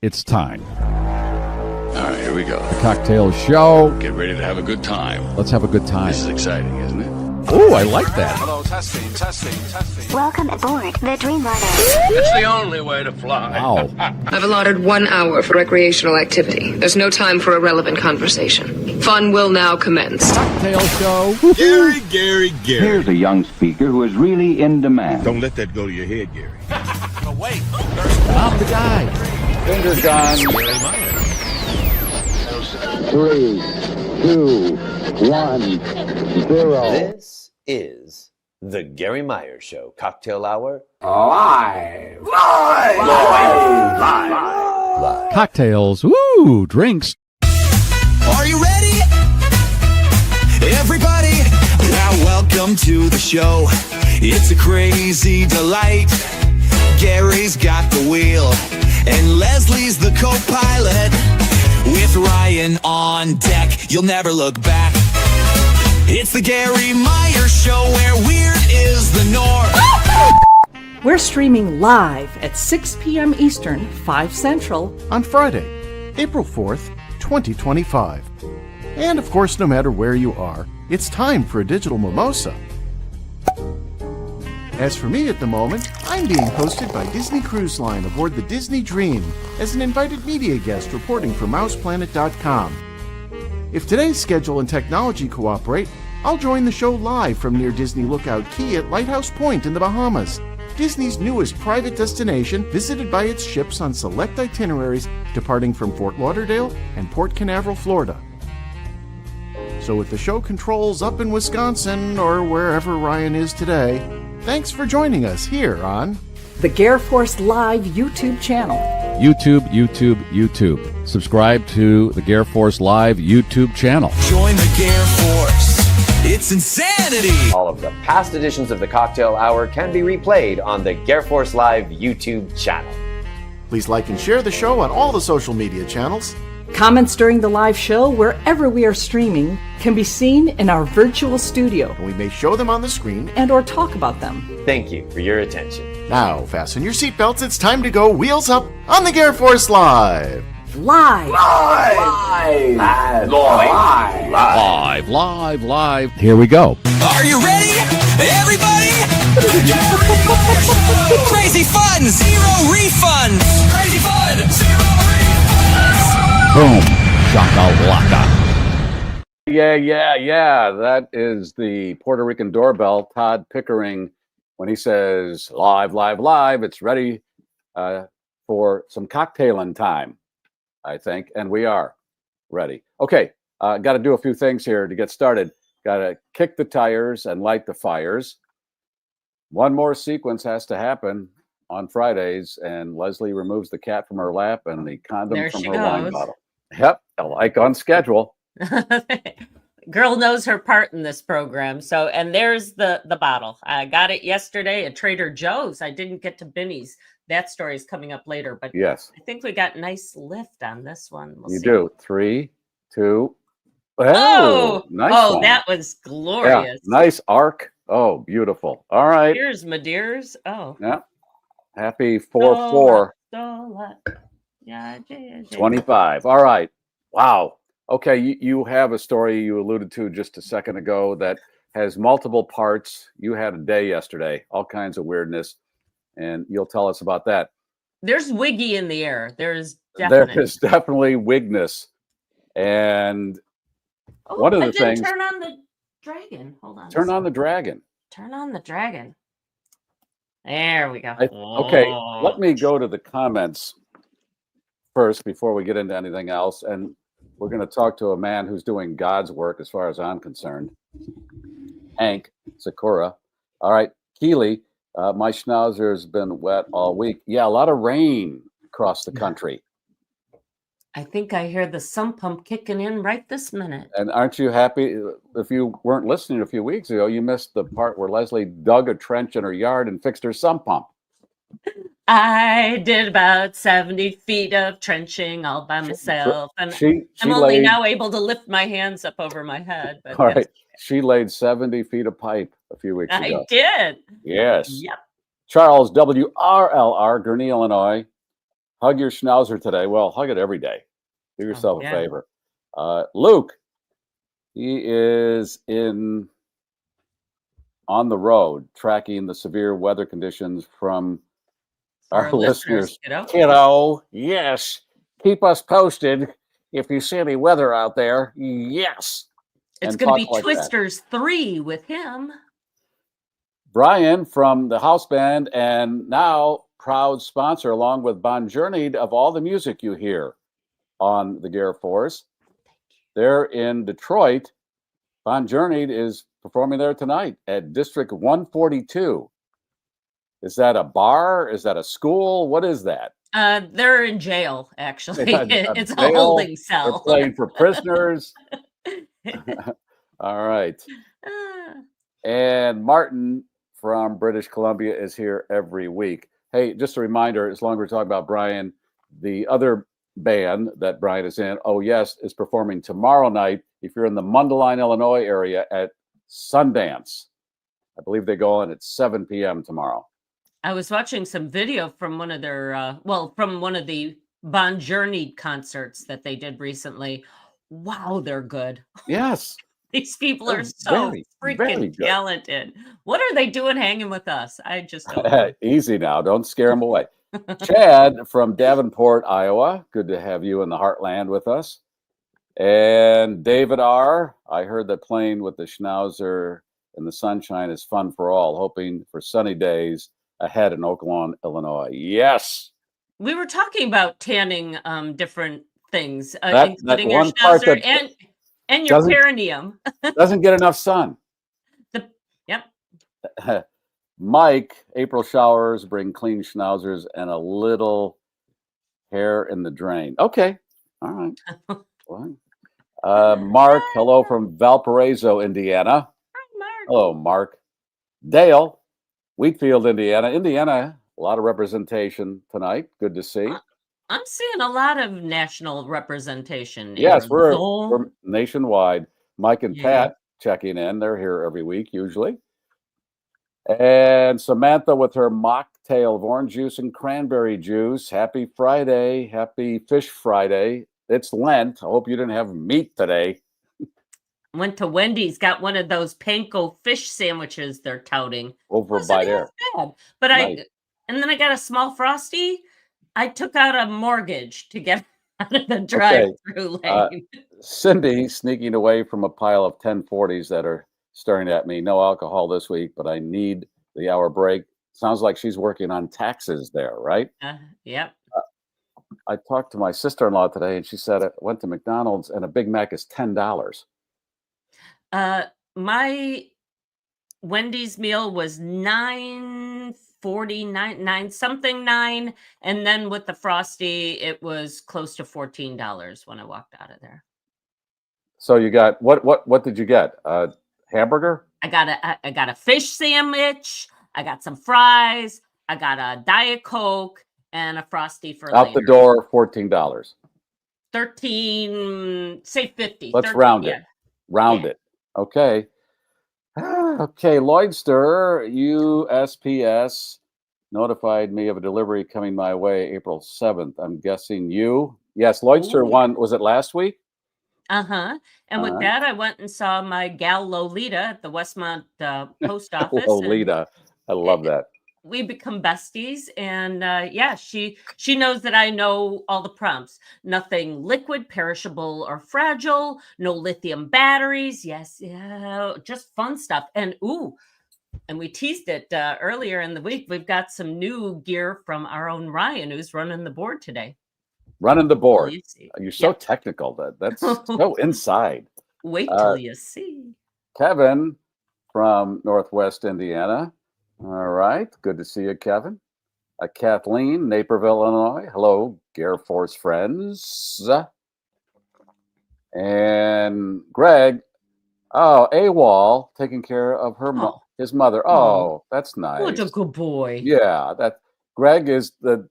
it's time. All right, here we go. The Cocktail Show. Get ready to have a good time. Let's have a good time. This is exciting, isn't it? Oh, I like that. Hello, testing. Welcome aboard the Dreamliner. It's the only way to fly. Wow. I've allotted 1 hour for recreational activity. There's no time for irrelevant conversation. Fun will now commence. Cocktail Show. Gary. Here's a young speaker who is really in demand. Don't let that go to your head, Gary. No, wait. I'm the guy. Finger guns. 3, 2, 1, 0. This is the Gary Myers Show, Cocktail Hour. Live. Cocktails. Woo, drinks. Are you ready? Everybody, now welcome to the show. It's a crazy delight. Gary's got the wheel, and Leslie's the co-pilot. With Ryan on deck, you'll never look back. It's the Gary Myers Show, where weird is the norm. We're streaming live at 6 p.m. Eastern, 5 Central on Friday, April 4th, 2025. And of course, no matter where you are, it's time for a digital mimosa. As for me at the moment, I'm being hosted by Disney Cruise Line aboard the Disney Dream as an invited media guest reporting for MousePlanet.com. If today's schedule and technology cooperate, I'll join the show live from near Disney Lookout Key at Lighthouse Point in the Bahamas, Disney's newest private destination visited by its ships on select itineraries departing from Fort Lauderdale and Port Canaveral, Florida. So with the show controls up in Wisconsin or wherever Ryan is today, thanks for joining us here on the GarrForce Live YouTube channel. YouTube. Subscribe to the GarrForce Live YouTube channel. Join the GarrForce. It's insanity. All of the past editions of the Cocktail Hour can be replayed on the GarrForce Live YouTube channel. Please like and share the show on all the social media channels. Comments during the live show, wherever we are streaming, can be seen in our virtual studio. And we may show them on the screen and or talk about them. Thank you for your attention. Now, fasten your seatbelts. It's time to go wheels up on the GarrForce Live. Live. Here we go. Are you ready, everybody? Crazy fun, zero refunds. Crazy fun, zero refunds. Boom. Shakalaka. Yeah. That is the Puerto Rican doorbell, Todd Pickering, when he says live. It's ready for some cocktailing time, I think, and we are ready. Okay, got to do a few things here to get started. Got to kick the tires and light the fires. One more sequence has to happen on Fridays, and Leslie removes the cat from her lap and the condom from her wine bottle. Yep, like on schedule. Girl knows her part in this program. So, and there's the bottle. I got it yesterday at Trader Joe's. I didn't get to Binny's. That story is coming up later, but yes, I think we got nice lift on this one. We'll see. Do 3, 2. Oh, nice. Oh, one. That was glorious. Yeah, nice arc. Oh, beautiful. All right. Cheers, my dears. Oh, yeah. Happy 4-4. Yeah, 25. All right. Wow. Okay, you have a story you alluded to just a second ago that has multiple parts. You had a day yesterday, all kinds of weirdness, and you'll tell us about that. There's wiggy in the air. There is definitely wigness. And one of the things... Turn on the dragon. Hold on. Turn on the dragon. Turn on the dragon. There we go. Okay, let me go to the comments first before we get into anything else. And we're going to talk to a man who's doing God's work as far as I'm concerned. Hank Sakura. All right, Keely, my schnauzer has been wet all week. Yeah, a lot of rain across the country. I think I hear the sump pump kicking in right this minute. And aren't you happy? If you weren't listening a few weeks ago, you missed the part where Leslie dug a trench in her yard and fixed her sump pump. I did about 70 feet of trenching all by myself. And I'm only now able to lift my hands up over my head. But all right. She laid 70 feet of pipe a few weeks ago. I did. Yes. Yep. Charles WRLR, Gurnee, Illinois. hug your schnauzer today. Well, hug it every day. Do yourself yeah. a favor. Luke, he is on the road tracking the severe weather conditions from our listeners. Kiddo, yes. Keep us posted if you see any weather out there. Yes. It's going to be Twisters 3 with him. Brian from the house band and now proud sponsor, along with Bon Journey, of all the music you hear on the GarrForce. They're in Detroit. Bon Journey is performing there tonight at District 142. Is that a bar? Is that a school? What is that? They're in jail, actually. It's a holding cell. They're playing for prisoners. All right. And Martin from British Columbia is here every week. Hey, just a reminder, as long as we're talking about Brian, the other band that Brian is in, Oh Yes, is performing tomorrow night. If you're in the Mundelein, Illinois area at Sundance, I believe they go on at 7 p.m. tomorrow. I was watching some video from one of their, from one of the Bon Journey concerts that they did recently. Wow, they're good. Yes. These people are so freaking talented. What are they doing hanging with us? I just don't know. Easy now. Don't scare them away. Chad from Davenport, Iowa. Good to have you in the heartland with us. And David R. I heard that playing with the Schnauzer in the sunshine is fun for all. Hoping for sunny days ahead in Oak Lawn, Illinois. Yes. We were talking about tanning different things, That including your one part Schnauzer and your perineum. Doesn't get enough sun. Yep. Mike, April showers bring clean schnauzers and a little hair in the drain. Okay. All right. Mark, hello from Valparaiso, Indiana. Hi, Mark. Hello, Mark. Dale, Wheatfield, Indiana. Indiana, a lot of representation tonight. Good to see. I'm seeing a lot of national representation. Yes, we're nationwide. Mike and Pat checking in. They're here every week, usually. And Samantha with her mocktail of orange juice and cranberry juice. Happy Friday. Happy Fish Friday. It's Lent. I hope you didn't have meat today. Went to Wendy's, got one of those panko fish sandwiches they're touting. Over by there. Bad. But and then I got a small Frosty. I took out a mortgage to get out of the drive-through lane. Cindy sneaking away from a pile of 1040s that are staring at me. No alcohol this week, but I need the hour break. Sounds like she's working on taxes there, right? Yep. I talked to my sister-in-law today, and she said I went to McDonald's and a Big Mac is $10. My Wendy's meal was $9.49, and then with the Frosty, it was close to $14 when I walked out of there. So you got what did you get? Hamburger? I got a fish sandwich. I got some fries. I got a Diet Coke and a Frosty for out later. The door, $14. 13, say 50. Let's 13, round it. Round it. Okay. Okay, Lloydster, USPS notified me of a delivery coming my way April 7th. I'm guessing you. Yes, Lloydster won. Was it last week? And with that, I went and saw my gal Lolita at the Westmont post office. Lolita. I love that. We become besties, and she knows that I know all the prompts. Nothing liquid, perishable, or fragile. No lithium batteries. Yes, just fun stuff. And we teased it earlier in the week. We've got some new gear from our own Ryan, who's running the board today. Running the board. You're so technical. That's so inside. Wait till you see. Kevin from Northwest Indiana. All right. Good to see you, Kevin. Kathleen, Naperville, Illinois. Hello, GarrForce friends. And Greg, AWOL, taking care of his mother. Oh, that's nice. What a good boy. Yeah, that Greg is the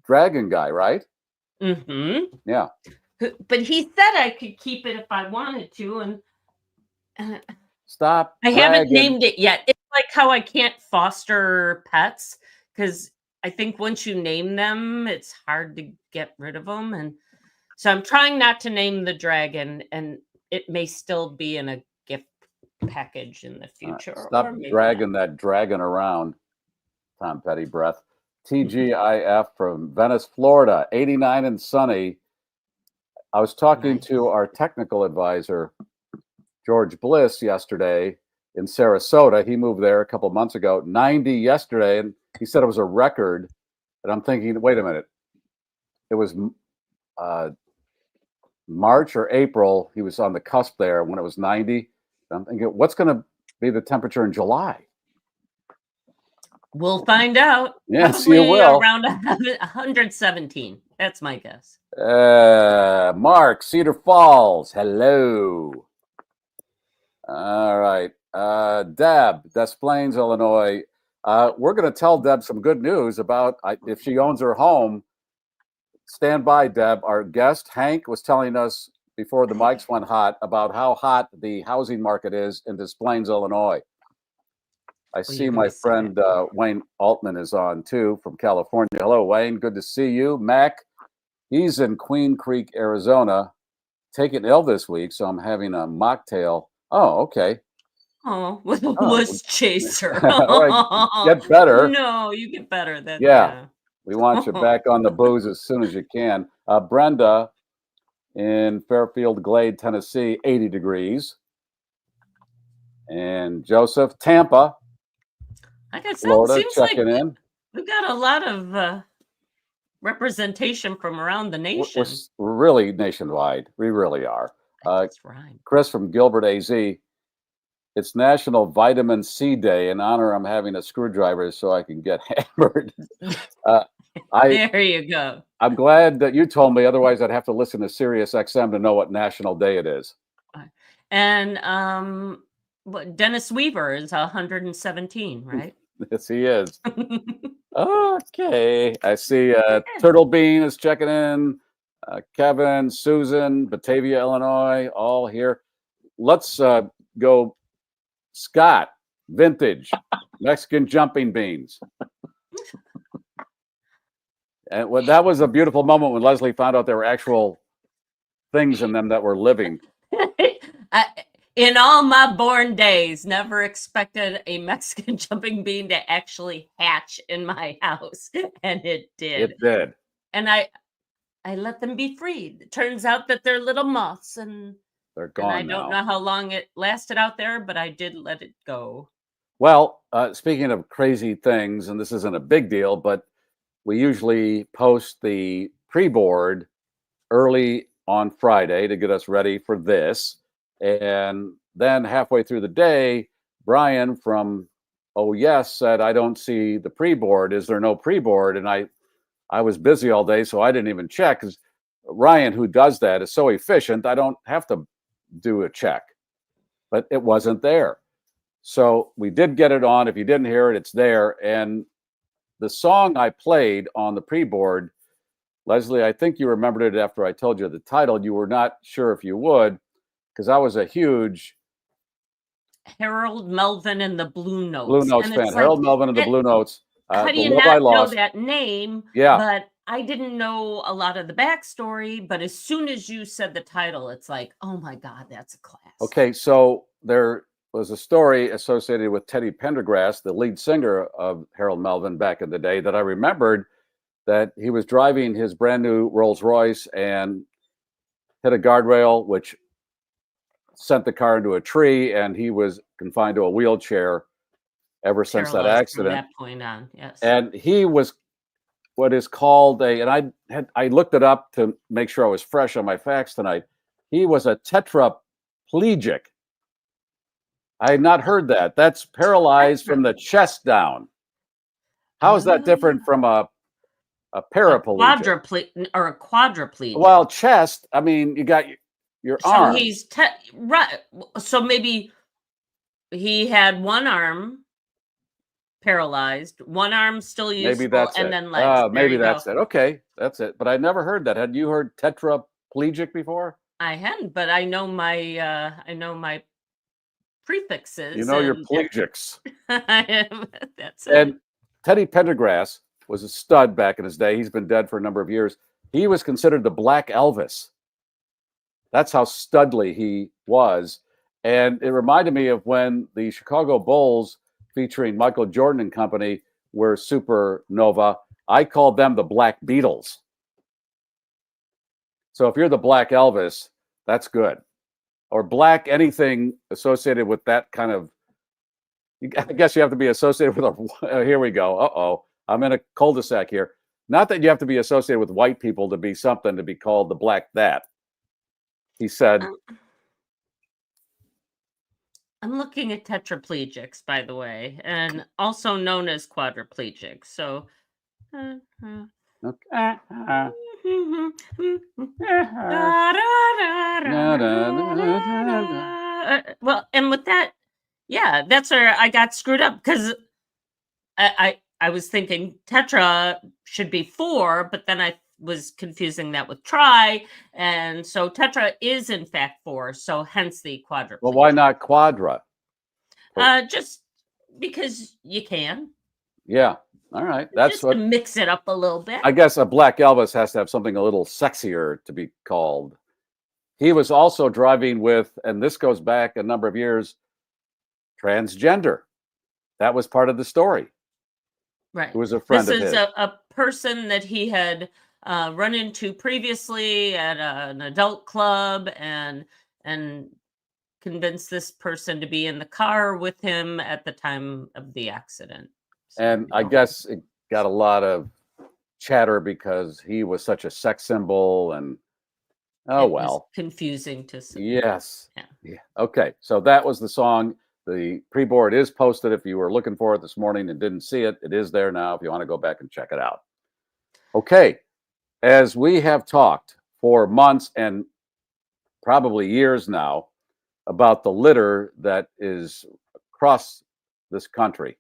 dragon guy, right? Mm-hmm. Yeah. But he said I could keep it if I wanted to, and stop. I haven't named it yet. It's like how I can't foster pets because I think once you name them, it's hard to get rid of them. And so I'm trying not to name the dragon, and it may still be in a gift package in the future. Stop dragging that dragon around, Tom Petty breath. TGIF from Venice, Florida, 89 and sunny. I was talking to our technical advisor, George Bliss, yesterday in Sarasota. He moved there a couple months ago, 90 yesterday, and he said it was a record. And I'm thinking, wait a minute. It was March or April. He was on the cusp there when it was 90. I'm thinking, what's going to be the temperature in July? We'll find out. Yes, Probably you will. Around 117. That's my guess. Mark, Cedar Falls. Hello. All right. Deb, Des Plaines, Illinois. We're going to tell Deb some good news about if she owns her home. Stand by, Deb. Our guest, Hank, was telling us before the mics went hot about how hot the housing market is in Des Plaines, Illinois. I see my friend Wayne Altman is on too from California. Hello, Wayne. Good to see you. Mac, he's in Queen Creek, Arizona, taking ill this week, so I'm having a mocktail. Oh, okay. Oh, with a wuss chaser. Right. Get better. No, you get better. Yeah. We want you back on the booze as soon as you can. Brenda in Fairfield Glade, Tennessee, 80 degrees. And Joseph, Tampa, Florida, checking in. We've got a lot of representation from around the nation. We're really nationwide. We really are. That's right. Chris from Gilbert, AZ. It's National Vitamin C Day. In honor, I'm having a screwdriver so I can get hammered. There you go. I'm glad that you told me. Otherwise, I'd have to listen to Sirius XM to know what National Day it is. And Dennis Weaver is 117, right? Yes, he is. Okay. I see Turtle Bean is checking in. Kevin, Susan, Batavia, Illinois, all here. Let's go. Scott, vintage, Mexican jumping beans. And that was a beautiful moment when Leslie found out there were actual things in them that were living. In all my born days, never expected a Mexican jumping bean to actually hatch in my house, and it did. It did. And I let them be freed. It turns out that they're little moths, and they're gone. And I don't know how long it lasted out there, but I did let it go. Well, speaking of crazy things, and this isn't a big deal, but we usually post the pre-board early on Friday to get us ready for this. And then halfway through the day, Brian from Oh Yes said, I don't see the pre-board. Is there no pre-board? And I was busy all day, so I didn't even check, because Ryan, who does that, is so efficient, I don't have to do a check. But it wasn't there. So we did get it on. If you didn't hear it, it's there. And the song I played on the pre-board, Leslie, I think you remembered it after I told you the title. You were not sure if you would, because I was a huge Harold Melvin and the Blue Notes. Blue Notes fan. Harold Melvin and the Blue Notes. How do you not know that name? Yeah. But I didn't know a lot of the backstory. But as soon as you said the title, it's like, oh my God, that's a class. Okay, so there was a story associated with Teddy Pendergrass, the lead singer of Harold Melvin back in the day, that I remembered, that he was driving his brand new Rolls Royce and hit a guardrail, which sent the car into a tree, and he was confined to a wheelchair ever since that accident. From that point on, yes. And he was what is called and I looked it up to make sure I was fresh on my facts tonight. He was a tetraplegic. I had not heard that. That's paralyzed from the chest down. How is that different from a paraplegic? Or a quadriplegic. Well, chest, I mean, you got your arm. So he's right. So maybe he had one arm paralyzed, one arm still useful, maybe that's and it. then legs. Maybe that's it. Okay, that's it. But I never heard that. Had you heard tetraplegic before? I hadn't, but I know my prefixes. You know your plegics. That's it. And Teddy Pendergrass was a stud back in his day. He's been dead for a number of years. He was considered the Black Elvis. That's how studly he was. And it reminded me of when the Chicago Bulls, featuring Michael Jordan and company, were supernova. I called them the Black Beatles. So if you're the Black Elvis, that's good. Or black anything associated with that kind of, I guess you have to be associated with here we go. Uh-oh, I'm in a cul-de-sac here. Not that you have to be associated with white people to be something, to be called the Black that. He said. I'm looking at tetraplegics, by the way, and also known as quadriplegics. So. Okay. Well, and with that, yeah, that's where I got screwed up, because I was thinking tetra should be 4, but then I was confusing that with tri, and so tetra is in fact 4, so hence the quadriplegic. Well, why not quadra? Just because you can. Yeah. All right. That's just what to mix it up a little bit. I guess a Black Elvis has to have something a little sexier to be called. He was also driving with, and this goes back a number of years, transgender. That was part of the story. Right. Who was a friend of his. This is a person that he had run into previously at an adult club, and convinced this person to be in the car with him at the time of the accident. And I guess it got a lot of chatter because he was such a sex symbol, and it was confusing to see. Yes. Yeah. Okay. So that was the song. The pre-board is posted. If you were looking for it this morning and didn't see it, it is there now if you want to go back and check it out. Okay. As we have talked for months and probably years now about the litter that is across this country.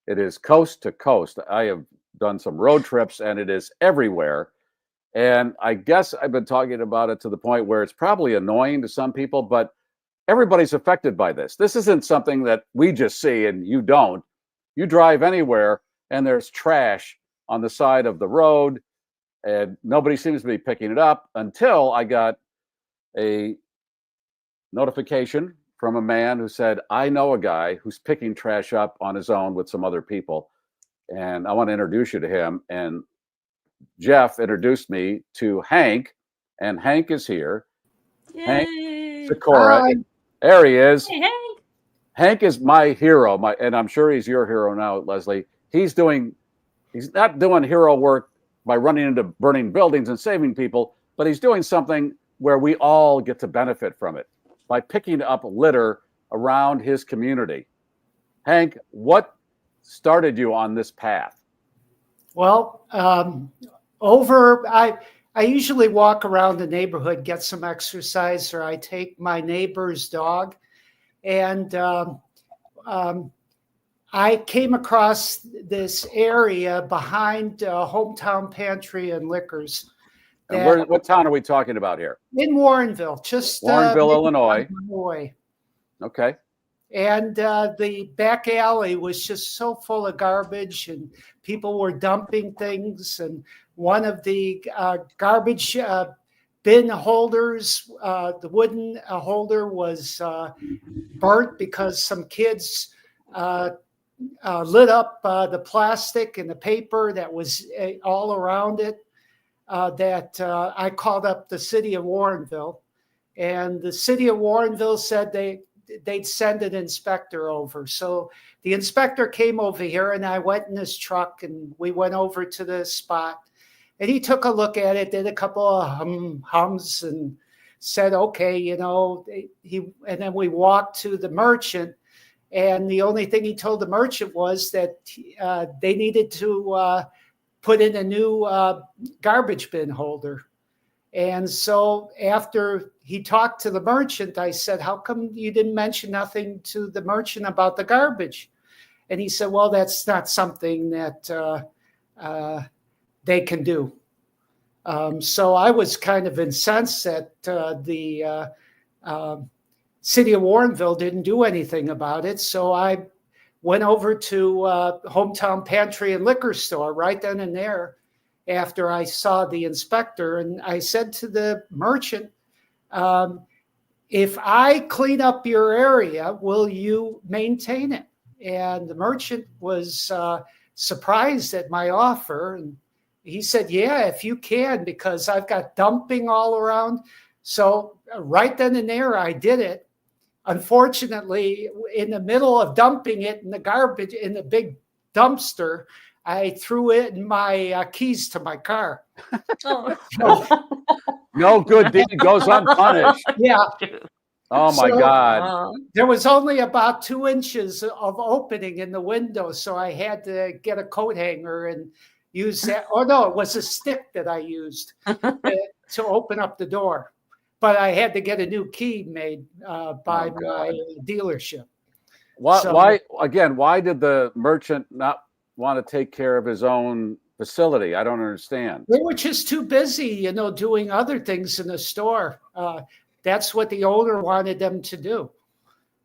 It is coast to coast. I have done some road trips, and it is everywhere. And I guess I've been talking about it to the point where it's probably annoying to some people, but everybody's affected by this. This isn't something that we just see and you don't. You drive anywhere, and there's trash on the side of the road, and nobody seems to be picking it up until I got a notification from a man who said, I know a guy who's picking trash up on his own with some other people, and I want to introduce you to him. And Jeff introduced me to Hank, and Hank is here. Yay. Hank Sikora. Hi. There he is. Hey, Hank. Hank is my hero, and I'm sure he's your hero now, Leslie. He's not doing hero work by running into burning buildings and saving people, but he's doing something where we all get to benefit from it by picking up litter around his community. Hank, what started you on this path? Well, I usually walk around the neighborhood, get some exercise, or I take my neighbor's dog. And I came across this area behind Hometown Pantry and Liquors. And what town are we talking about here? In Warrenville, just Warrenville, Illinois. Okay. And the back alley was just so full of garbage, and people were dumping things. And one of the garbage bin holders, the wooden holder, was burnt because some kids lit up the plastic and the paper that was all around it. I called up the city of Warrenville, and the city of Warrenville said they'd send an inspector over. So the inspector came over here, and I went in his truck, and we went over to the spot, and he took a look at it, did a couple of hums, and said, okay, and then we walked to the merchant, and the only thing he told the merchant was that they needed to put in a new garbage bin holder. And so after he talked to the merchant, I said, how come you didn't mention nothing to the merchant about the garbage? And he said, well, that's not something that they can do. So I was kind of incensed that the city of Warrenville didn't do anything about it. So I went over to Hometown Pantry and Liquor Store right then and there after I saw the inspector. And I said to the merchant, if I clean up your area, will you maintain it? And the merchant was surprised at my offer. And he said, yeah, if you can, because I've got dumping all around. So right then and there, I did it. Unfortunately, in the middle of dumping it in the garbage, in the big dumpster, I threw it in my keys to my car. No good deed goes unpunished. Yeah. Oh my God. There was only about 2 inches of opening in the window, so I had to get a coat hanger and use that. Oh no, it was a stick that I used to open up the door. But I had to get a new key made by my dealership. Why did the merchant not want to take care of his own facility? I don't understand. They were just too busy, doing other things in the store. That's what the owner wanted them to do.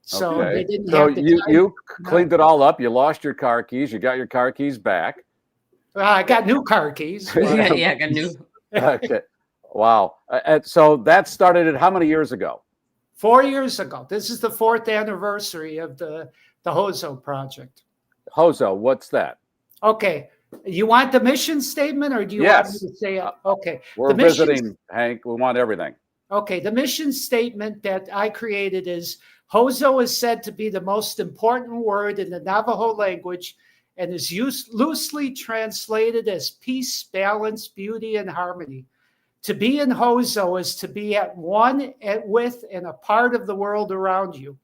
So they didn't have the time. You cleaned it all up. You lost your car keys. You got your car keys back. I got new car keys. I got new. Okay. Wow. So that started how many years ago? 4 years ago. This is the 4th anniversary of the Hoso project. Hoso, what's that? Okay. You want the mission statement, or do you want me to say it? Okay. We're visiting, Hank. We want everything. Okay. The mission statement that I created is Hoso is said to be the most important word in the Navajo language and is loosely translated as peace, balance, beauty, and harmony. To be in Hoso is to be at one with and a part of the world around you.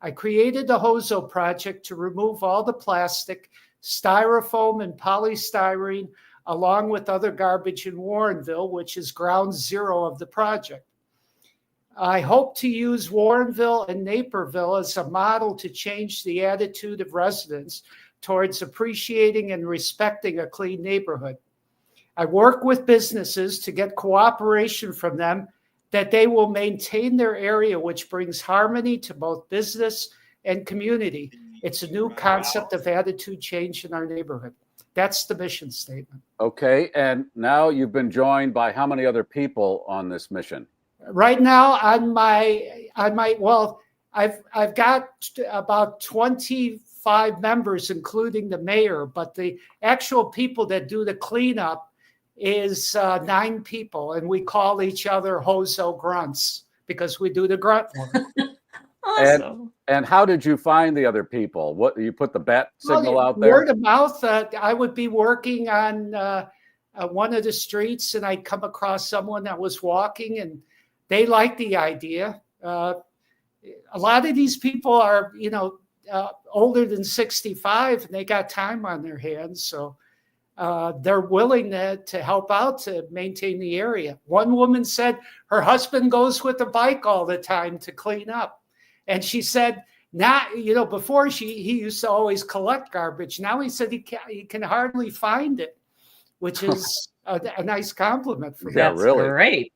I created the Hoso project to remove all the plastic, styrofoam, and polystyrene, along with other garbage in Warrenville, which is ground zero of the project. I hope to use Warrenville and Naperville as a model to change the attitude of residents towards appreciating and respecting a clean neighborhood. I work with businesses to get cooperation from them that they will maintain their area, which brings harmony to both business and community. It's a new concept of attitude change in our neighborhood. That's the mission statement. Okay. And now you've been joined by how many other people on this mission? Right now, I've got about 25 members, including the mayor, but the actual people that do the cleanup is 9 people, and we call each other Hoso grunts because we do the grunt work. Awesome. And how did you find the other people? What, you put the bat signal out there? Word of mouth. I would be working on one of the streets, and I'd come across someone that was walking, and they liked the idea. A lot of these people are, older than 65, and they got time on their hands, so they're willing to help out to maintain the area. One woman said her husband goes with a bike all the time to clean up. And she said, now, before he used to always collect garbage. Now he said he can hardly find it, which is a nice compliment for yeah, that. really Great.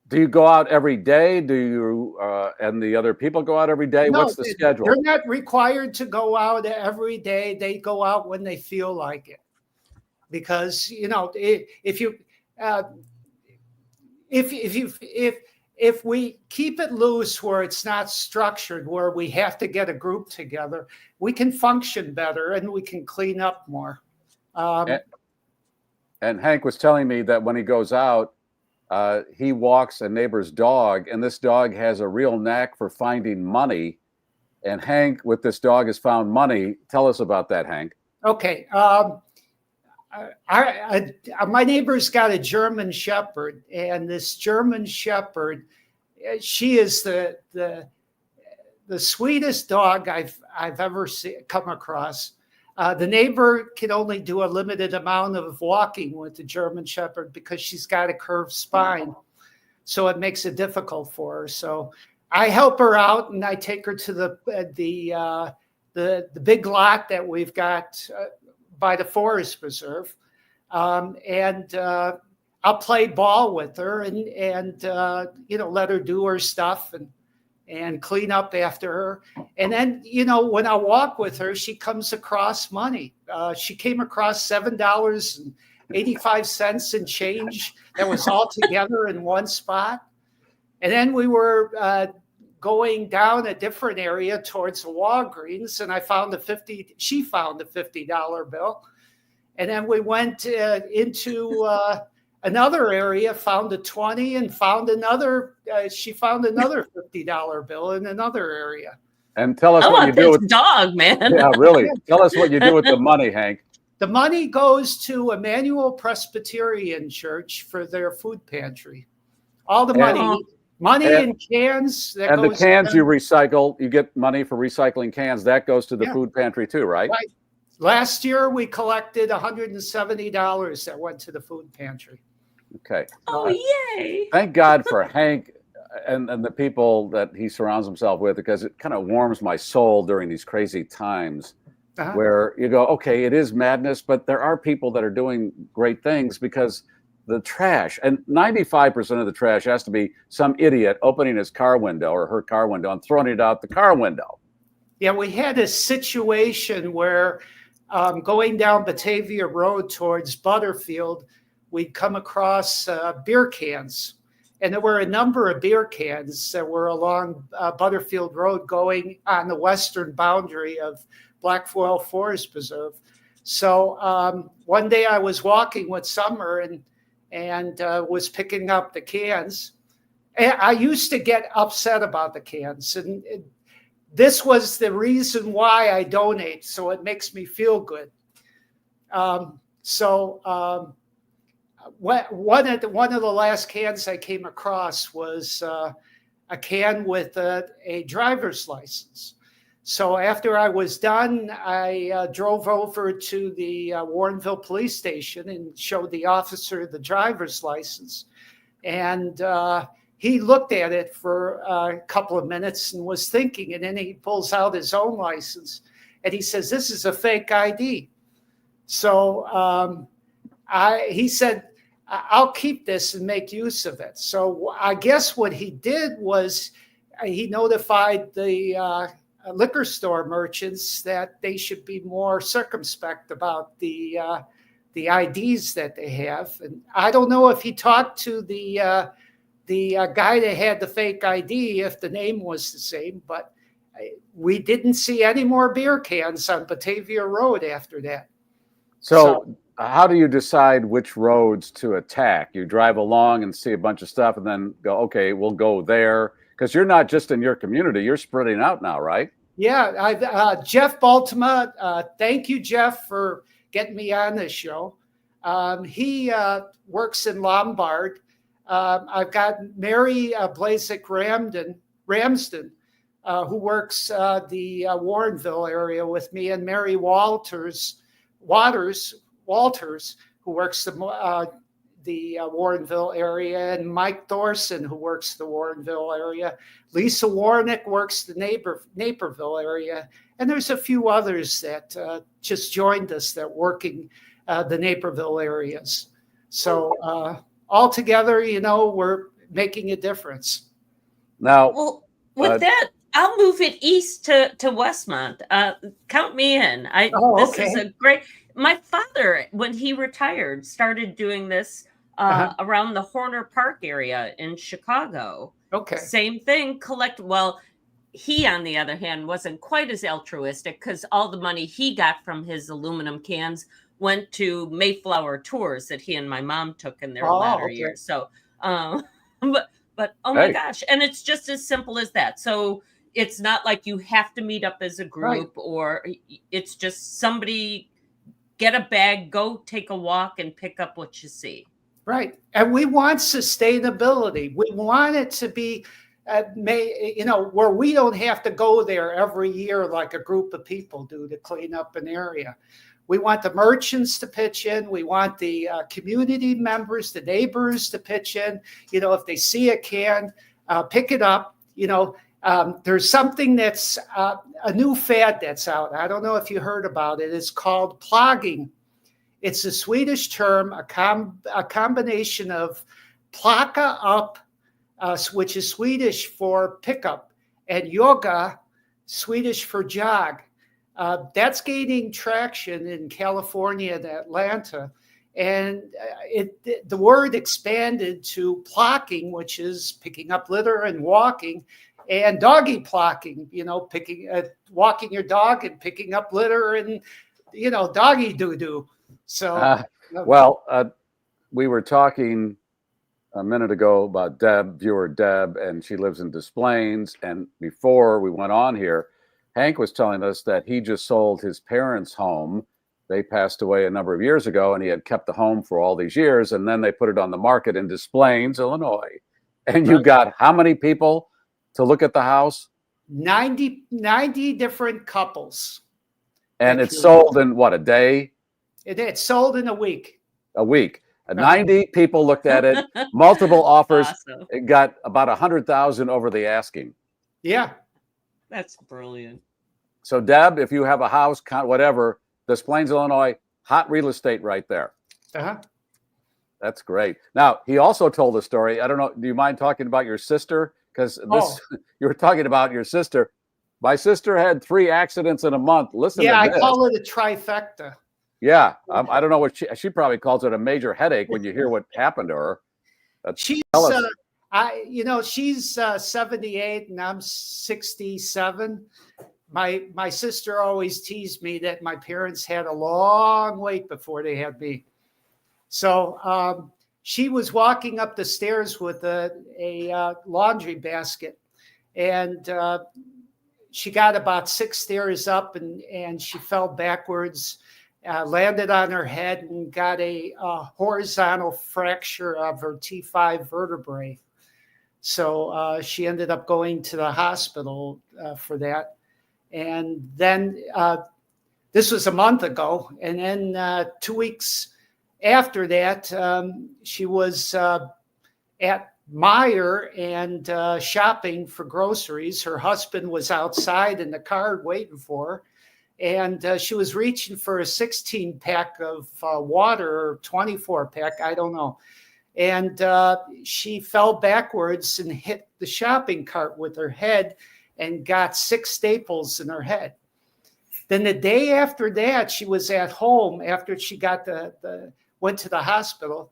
Do you go out every day? Do you and the other people go out every day? No, what's the schedule? They're not required to go out every day. They go out when they feel like it. Because if we keep it loose where it's not structured, where we have to get a group together, we can function better and we can clean up more. And Hank was telling me that when he goes out, he walks a neighbor's dog, and this dog has a real knack for finding money. And Hank, with this dog, has found money. Tell us about that, Hank. Okay. My neighbor's got a German Shepherd, and this German Shepherd, she is the sweetest dog I've ever come across. The neighbor can only do a limited amount of walking with the German Shepherd because she's got a curved spine, so it makes it difficult for her. So I help her out, and I take her to the big lot that we've got by the forest preserve, and I'll play ball with her and let her do her stuff, and and clean up after her. And then, when I walk with her, she comes across money. She came across $7.85 in change that was all together in one spot. And then we were going down a different area towards the Walgreens, and she found a $50 bill. And then we went into another area, found a 20, and found another. She found another $50 bill in another area. And tell us what you do with dog, man. Yeah, really. Tell us what you do with the money, Hank. The money goes to Emmanuel Presbyterian Church for their food pantry. All the money in cans. And the cans you recycle, you get money for recycling cans. That goes to the food pantry too, right? Right. Last year, we collected $170 that went to the food pantry. Okay. Oh, yay. Thank God for Hank and the people that he surrounds himself with, because it kind of warms my soul during these crazy times where you go, okay, it is madness, but there are people that are doing great things, because the trash, and 95% of the trash has to be some idiot opening his car window or her car window and throwing it out the car window. Yeah, we had a situation where going down Batavia Road towards Butterfield, we'd come across beer cans. And there were a number of beer cans that were along Butterfield Road going on the western boundary of Blackfoil Forest Preserve. So one day I was walking with Summer and was picking up the cans. And I used to get upset about the cans. And this was the reason why I donate, so it makes me feel good. One of the last cans I came across was a can with a driver's license. So after I was done, I drove over to the Warrenville police station and showed the officer the driver's license. And he looked at it for a couple of minutes and was thinking, and then he pulls out his own license and he says, "This is a fake ID." So he said, "I'll keep this and make use of it." So I guess what he did was he notified the liquor store merchants that they should be more circumspect about the IDs that they have. And I don't know if he talked to the guy that had the fake ID, if the name was the same, but we didn't see any more beer cans on Batavia Road after that. So how do you decide which roads to attack? You drive along and see a bunch of stuff and then go, okay, we'll go there. Because you're not just in your community, you're spreading out now, right? Yeah, Jeff Baltima, thank you, Jeff, for getting me on this show. He works in Lombard. I've got Mary Blazek Ramsden, who works the Warrenville area with me, and Mary Walters, who works the Warrenville area, and Mike Thorson, who works the Warrenville area. Lisa Warnick works the Naperville area. And there's a few others that just joined us that working the Naperville areas. So all together, we're making a difference. Now, well, with that, I'll move it east to Westmont. Count me in. This is a great. My father, when he retired, started doing this around the Horner Park area in Chicago. Okay. Same thing. Well, he, on the other hand, wasn't quite as altruistic, because all the money he got from his aluminum cans went to Mayflower tours that he and my mom took in their latter years. So, but oh my gosh. And it's just as simple as that. So it's not like you have to meet up as a group, or it's just somebody get a bag, go take a walk and pick up what you see. Right. And we want sustainability. We want it to be, where we don't have to go there every year like a group of people do to clean up an area. We want the merchants to pitch in. We want the community members, the neighbors to pitch in. If they see a can, pick it up. There's something that's a new fad that's out. I don't know if you heard about it. It's called plogging. It's a Swedish term, a combination of plocka up, which is Swedish for pickup, and yoga, Swedish for jog. That's gaining traction in California and Atlanta. And the word expanded to plocking, which is picking up litter and walking, and doggy plocking, walking your dog and picking up litter and, doggy doo-doo. So, we were talking a minute ago about viewer Deb, and she lives in Des Plaines. And before we went on here, Hank was telling us that he just sold his parents' home. They passed away a number of years ago, and he had kept the home for all these years. And then they put it on the market in Des Plaines, Illinois. And you got how many people to look at the house? 90 different couples. And it's sold in what, a day? It's sold in a week. A week. 90 people looked at it, multiple offers. Awesome. It got about 100,000 over the asking. Yeah. That's brilliant. So, Deb, if you have a house, whatever, Des Plaines, Illinois, hot real estate right there. Uh-huh. That's great. Now, he also told a story. I don't know. Do you mind talking about your sister? Because you were talking about your sister. My sister had 3 accidents in a month. Listen to this. I call it a trifecta. Yeah. I don't know what she probably calls it a major headache when you hear what happened to her. She's 78 and I'm 67. My sister always teased me that my parents had a long wait before they had me. So she was walking up the stairs with a laundry basket, and she got about 6 stairs up, and she fell backwards, landed on her head, and got a horizontal fracture of her T5 vertebrae. So she ended up going to the hospital for that. And then this was a month ago. And then 2 weeks after that, she was at Meijer and shopping for groceries. Her husband was outside in the car waiting for her. And she was reaching for a 16-pack of water or 24-pack, I don't know. And she fell backwards and hit the shopping cart with her head and got 6 staples in her head. Then the day after that, she was at home after she got went to the hospital.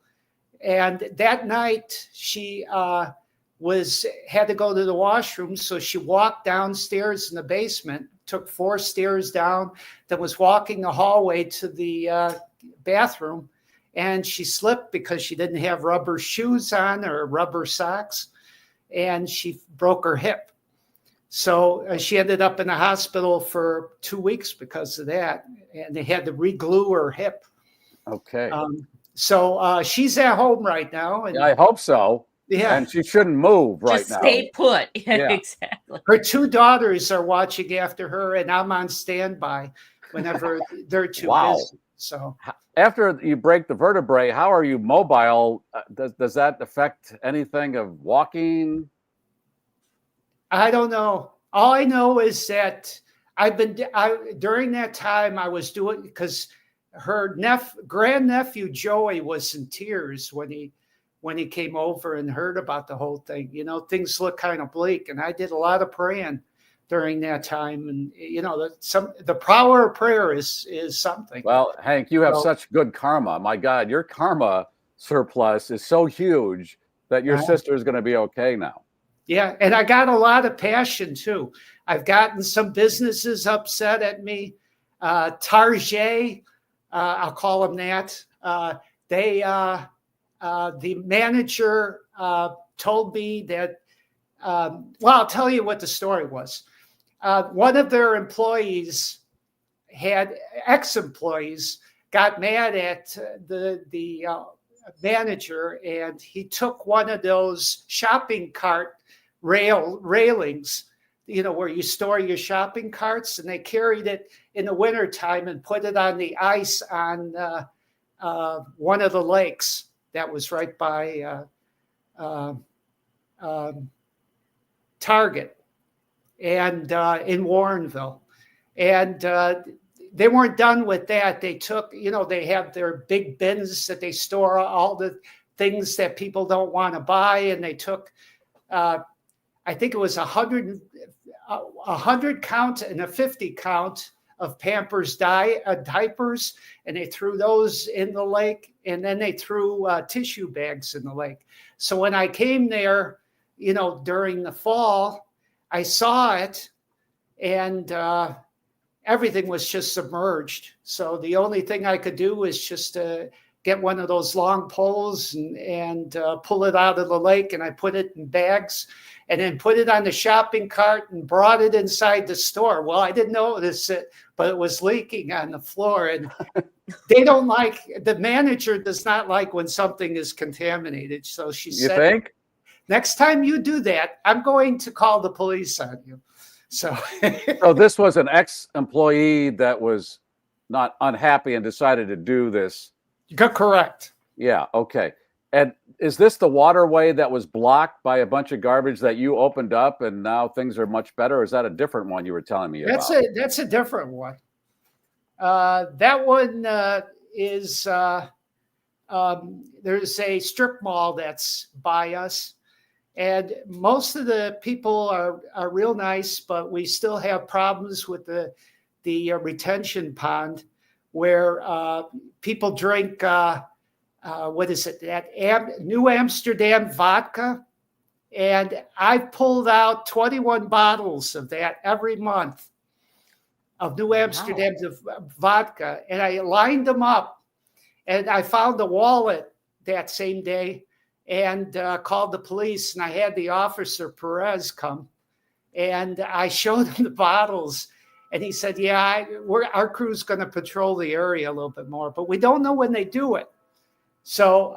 And that night she had to go to the washroom. So she walked downstairs in the basement, took 4 stairs down, then was walking the hallway to the bathroom. And she slipped because she didn't have rubber shoes on or rubber socks. And she broke her hip. So she ended up in the hospital for 2 weeks because of that. And they had to re-glue her hip. Okay. So she's at home right now. And, yeah, I hope so. Yeah. And she shouldn't move right Just now. stay put. Yeah. Exactly. Her 2 daughters are watching after her, and I'm on standby whenever they're too busy. So after you break the vertebrae, how are you mobile? Does that affect anything of walking? I don't know. All I know is that during that time I was doing, because her grandnephew Joey was in tears when he came over and heard about the whole thing. Things look kind of bleak, and I did a lot of praying during that time. And the power of prayer is something. Well, Hank, you have such good karma. My God, your karma surplus is so huge that your sister is going to be okay now. Yeah, and I got a lot of passion too. I've gotten some businesses upset at me. Target, I'll call them that. The manager told me that. I'll tell you what the story was. One of their employees ex-employees got mad at the manager, and he took one of those shopping cart railings, where you store your shopping carts, and they carried it in the wintertime and put it on the ice on one of the lakes that was right by Target and in Warrenville. And they weren't done with that. They took, they have their big bins that they store all the things that people don't want to buy. And they took, I think it was a 100 count and a 50 count of Pampers diapers, and they threw those in the lake, and then they threw tissue bags in the lake. So when I came there, during the fall, I saw it, and everything was just submerged. So the only thing I could do was just get one of those long poles and pull it out of the lake, and I put it in bags and then put it on the shopping cart and brought it inside the store. Well, I didn't notice it, but it was leaking on the floor. And the manager does not like when something is contaminated. So she said, "You think? Next time you do that, I'm going to call the police on you." So, so this was an ex-employee that was not unhappy and decided to do this. Correct. Yeah. Okay. And is this the waterway that was blocked by a bunch of garbage that you opened up and now things are much better? Or is that a different one you were telling me about? That's a different one. That one is there's a strip mall that's by us, and most of the people are real nice, but we still have problems with the retention pond where people drink. What is it? That New Amsterdam vodka. And I pulled out 21 bottles of that every month of New Amsterdam vodka. And I lined them up, and I found the wallet that same day and called the police. And I had the officer Perez come, and I showed him the bottles. And he said, yeah, our crew's going to patrol the area a little bit more, but we don't know when they do it. So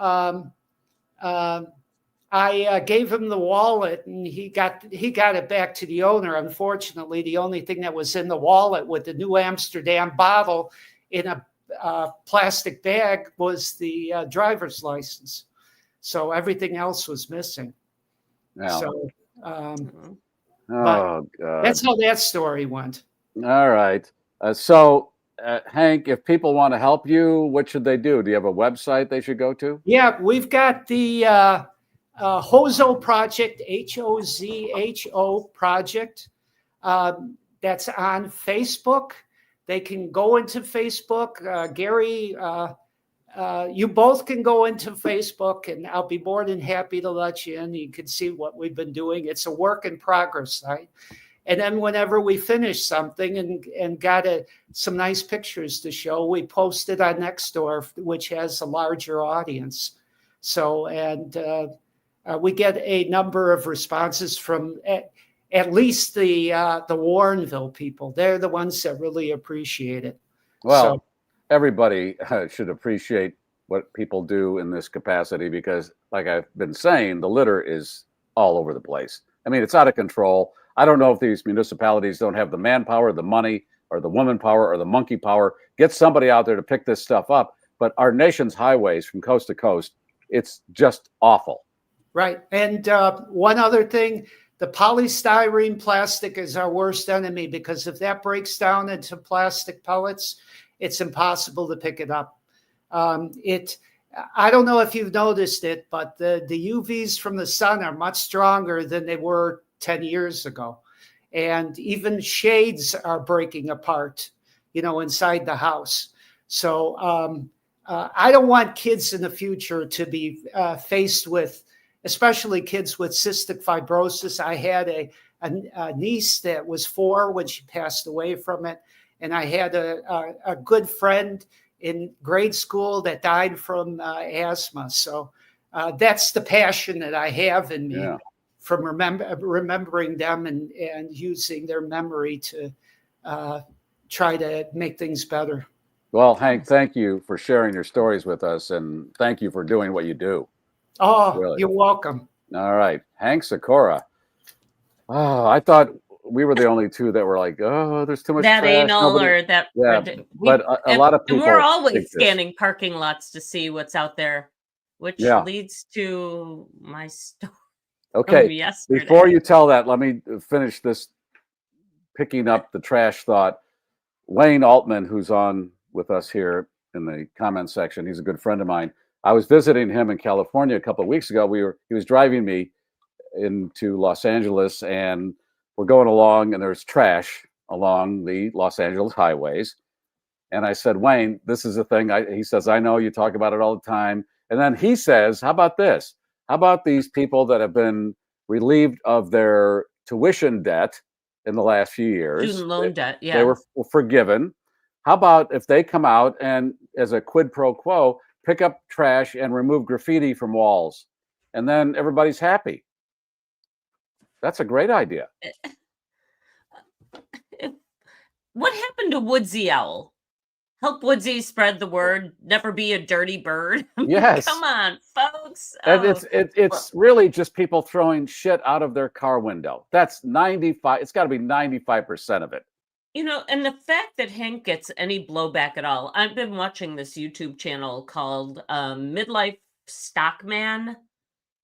I gave him the wallet, and he got it back to the owner. Unfortunately, the only thing that was in the wallet with the New Amsterdam bottle in a plastic bag was the driver's license. So everything else was missing. Yeah. So God. That's how that story went. All right. So Hank, if people want to help you, what should they do? Do you have a website they should go to? Yeah, we've got the Hoso project, Hozho project. That's on Facebook. They can go into Facebook. Gary, you both can go into Facebook, and I'll be more than happy to let you in. You can see what we've been doing. It's a work in progress site. And then whenever we finish something and got some nice pictures to show, we post it on Nextdoor, which has a larger audience. So, and we get a number of responses from at least the Warrenville people. They're the ones that really appreciate it. Well, everybody should appreciate what people do in this capacity because, like I've been saying, the litter is all over the place. I mean, it's out of control. I don't know if these municipalities don't have the manpower, the money, or the woman power, or the monkey power. Get somebody out there to pick this stuff up. But our nation's highways from coast to coast, it's just awful. Right. And one other thing, the polystyrene plastic is our worst enemy because if that breaks down into plastic pellets, it's impossible to pick it up. I don't know if you've noticed it, but the UVs from the sun are much stronger than they were 10 years ago. And even shades are breaking apart, inside the house. So I don't want kids in the future to be faced with, especially kids with cystic fibrosis. I had a niece that was 4 when she passed away from it. And I had a good friend in grade school that died from asthma. So that's the passion that I have in me. Yeah. From remembering them and using their memory to try to make things better. Well, Hank, thank you for sharing your stories with us, and thank you for doing what you do. Oh, really. You're welcome. All right. Hank Sikora. Oh, I thought we were the only two that were like, oh, there's too much that trash. Anal or that. Yeah, but a lot of people. We're always scanning parking lots to see what's out there, which leads to my story. Okay, before you tell that, let me finish this picking up the trash thought. Wayne Altman, who's on with us here in the comment section, he's a good friend of mine. I was visiting him in California a couple of weeks ago. He was driving me into Los Angeles, and we're going along and there's trash along the Los Angeles highways. And I said, Wayne, this is a thing. He says, I know you talk about it all the time. And then he says, how about this? How about these people that have been relieved of their tuition debt in the last few years? Student loan debt, yeah. They were forgiven. How about if they come out and, as a quid pro quo, pick up trash and remove graffiti from walls? And then everybody's happy. That's a great idea. What happened to Woodsy Owl? Help Woodsy spread the word. Never be a dirty bird. Yes. Come on, folks. And it's really just people throwing shit out of their car window. That's 95. It's got to be 95% of it. You know, and the fact that Hank gets any blowback at all. I've been watching this YouTube channel called Midlife Stockman.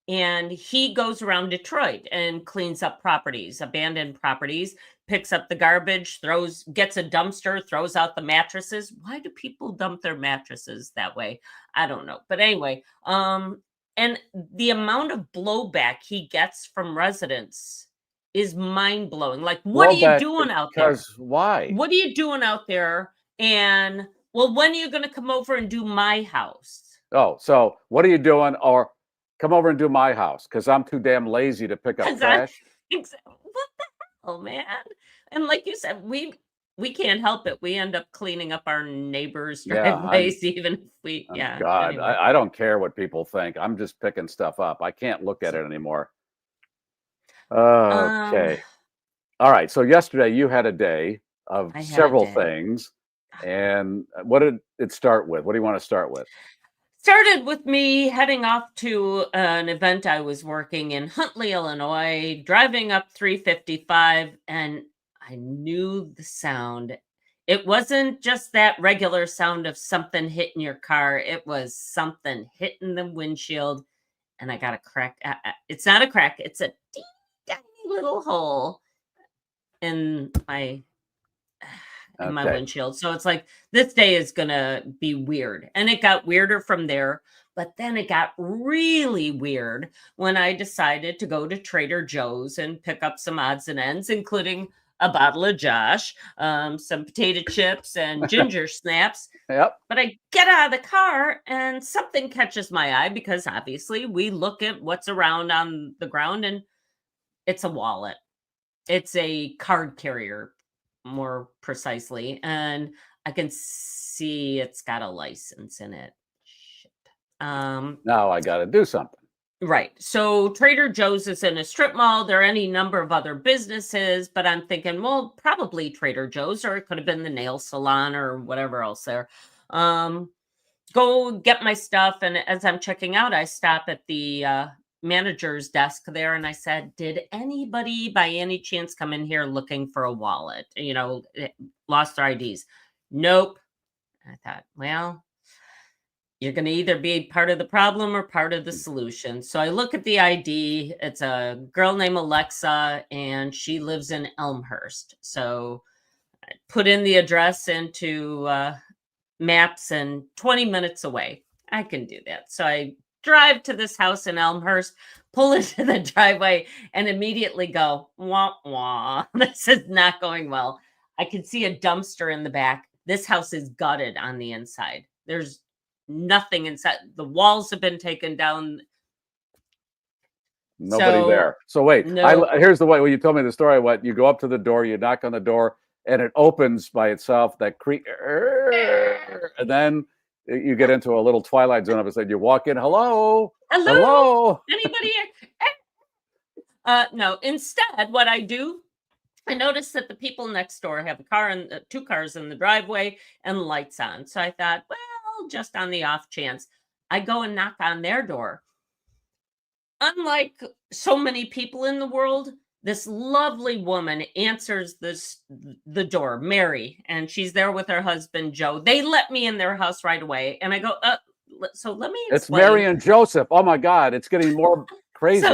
And he goes around Detroit and cleans up properties, abandoned properties, picks up the garbage, gets a dumpster, throws out the mattresses. Why do people dump their mattresses that way? I don't know. But anyway, and the amount of blowback he gets from residents is mind-blowing. Like, what are you doing out there? Because why? What are you doing out there? And, well, when are you going to come over and do my house? Oh, so what are you doing? Or come over and do my house because I'm too damn lazy to pick up trash. What the hell, man? And like you said, we can't help it. We end up cleaning up our neighbors' driveways, even if we. God, anyway. I don't care what people think. I'm just picking stuff up. I can't look at it anymore. Okay. All right. So yesterday you had a day of several things, and what did it start with? What do you want to start with? Started with me heading off to an event I was working in Huntley, Illinois, driving up 355, and I knew the sound. It wasn't just that regular sound of something hitting your car. It was something hitting the windshield, and I got a crack. It's not a crack. It's a teeny tiny little hole in my windshield. So it's like, this day is gonna be weird. And it got weirder from there, but then it got really weird when I decided to go to Trader Joe's and pick up some odds and ends, including a bottle of Josh, some potato chips and ginger snaps. Yep. But I get out of the car and something catches my eye, because obviously we look at what's around on the ground, and it's a wallet. It's a card carrier, more precisely, and I can see it's got a license in it. Shit. Now I got to do something. Right. So Trader Joe's is in a strip mall. There are any number of other businesses, but I'm thinking, well, probably Trader Joe's, or it could have been the nail salon or whatever else there. Go get my stuff, and as I'm checking out, I stop at the manager's desk there, and I said, did anybody by any chance come in here looking for a wallet? You know, lost their IDs? Nope. I thought, well, you're going to either be part of the problem or part of the solution. So I look at the ID. It's a girl named Alexa, and she lives in Elmhurst. So I put in the address into maps, and 20 minutes away. I can do that. So I drive to this house in Elmhurst, pull into the driveway, and immediately go, wah, wah. This is not going well. I can see a dumpster in the back. This house is gutted on the inside. There's nothing inside. The walls have been taken down. Nobody there. So wait, here's the way. When you told me the story, what you go up to the door, you knock on the door, and it opens by itself. That creak, and then you get into a little twilight zone of it. You walk in, hello. Anybody here? No. Instead, what I do, I noticed that the people next door have a car and 2 cars in the driveway and lights on. So I thought, well, just on the off chance, I go and knock on their door. Unlike so many people in the world, this lovely woman answers the door, Mary, and she's there with her husband, Joe. They let me in their house right away. And I go, so let me explain. It's Mary and Joseph. Oh my God, it's getting more crazy.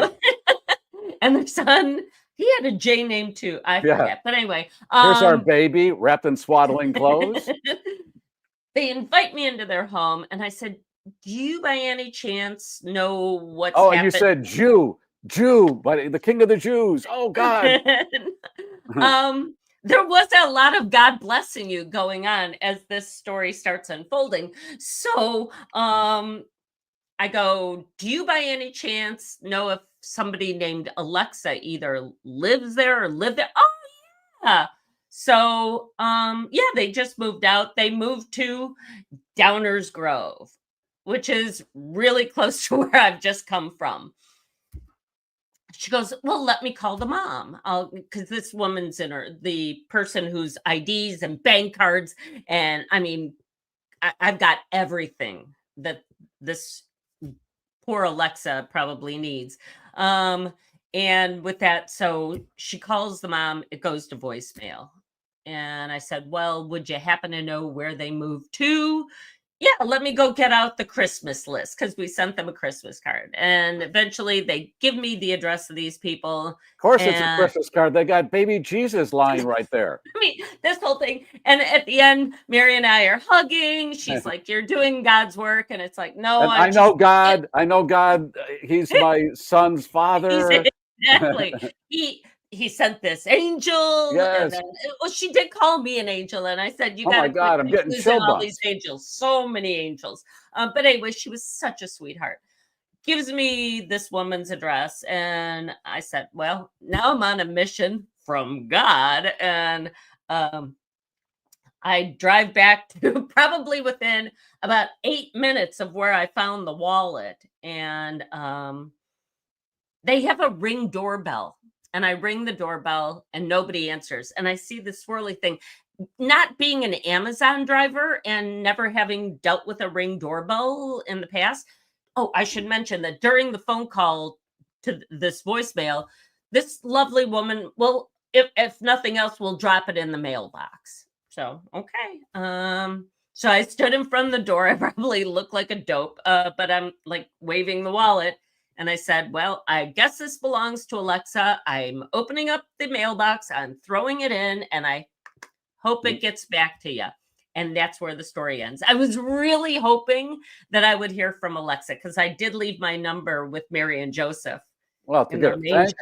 And their son, he had a J name too. I forget. But anyway. Here's our baby wrapped in swaddling clothes. They invite me into their home, and I said, do you by any chance know what's happened? And you said Jew, but the king of the Jews. Oh God. there was a lot of God blessing you going on as this story starts unfolding. So I go, do you by any chance know if somebody named Alexa either lives there or lived there? Oh, yeah. So, yeah, they just moved out. They moved to Downers Grove, which is really close to where I've just come from. She goes, well, let me call the mom. Because this woman's the person whose IDs and bank cards. And I mean, I've got everything that this poor Alexa probably needs. And with that, so she calls the mom, it goes to voicemail. And I said, well, would you happen to know where they moved to? Yeah, let me go get out the Christmas list, because we sent them a Christmas card. And eventually they give me the address of these people. Of course, it's a Christmas card. They got baby Jesus lying right there. I mean, this whole thing. And at the end, Mary and I are hugging. She's like, you're doing God's work. And it's like, no, I know God. I know God. He's my son's father. Exactly. He sent this angel. Yes. And then, well, she did call me an angel. And I said, you got my God, I'm getting chill all bumps. these angels. So many angels. But anyway, she was such a sweetheart. Gives me this woman's address. And I said, well, now I'm on a mission from God. And I drive back to probably within about 8 minutes of where I found the wallet. And they have a Ring doorbell. And I ring the doorbell and nobody answers. And I see the swirly thing. Not being an Amazon driver and never having dealt with a Ring doorbell in the past. Oh, I should mention that during the phone call to this voicemail, this lovely woman, well, if nothing else, will drop it in the mailbox. So, okay. So I stood in front of the door. I probably look like a dope, but I'm like waving the wallet. And I said, well, I guess this belongs to Alexa. I'm opening up the mailbox. I'm throwing it in, and I hope it gets back to you. And that's where the story ends. I was really hoping that I would hear from Alexa, because I did leave my number with Mary and Joseph. Well, thank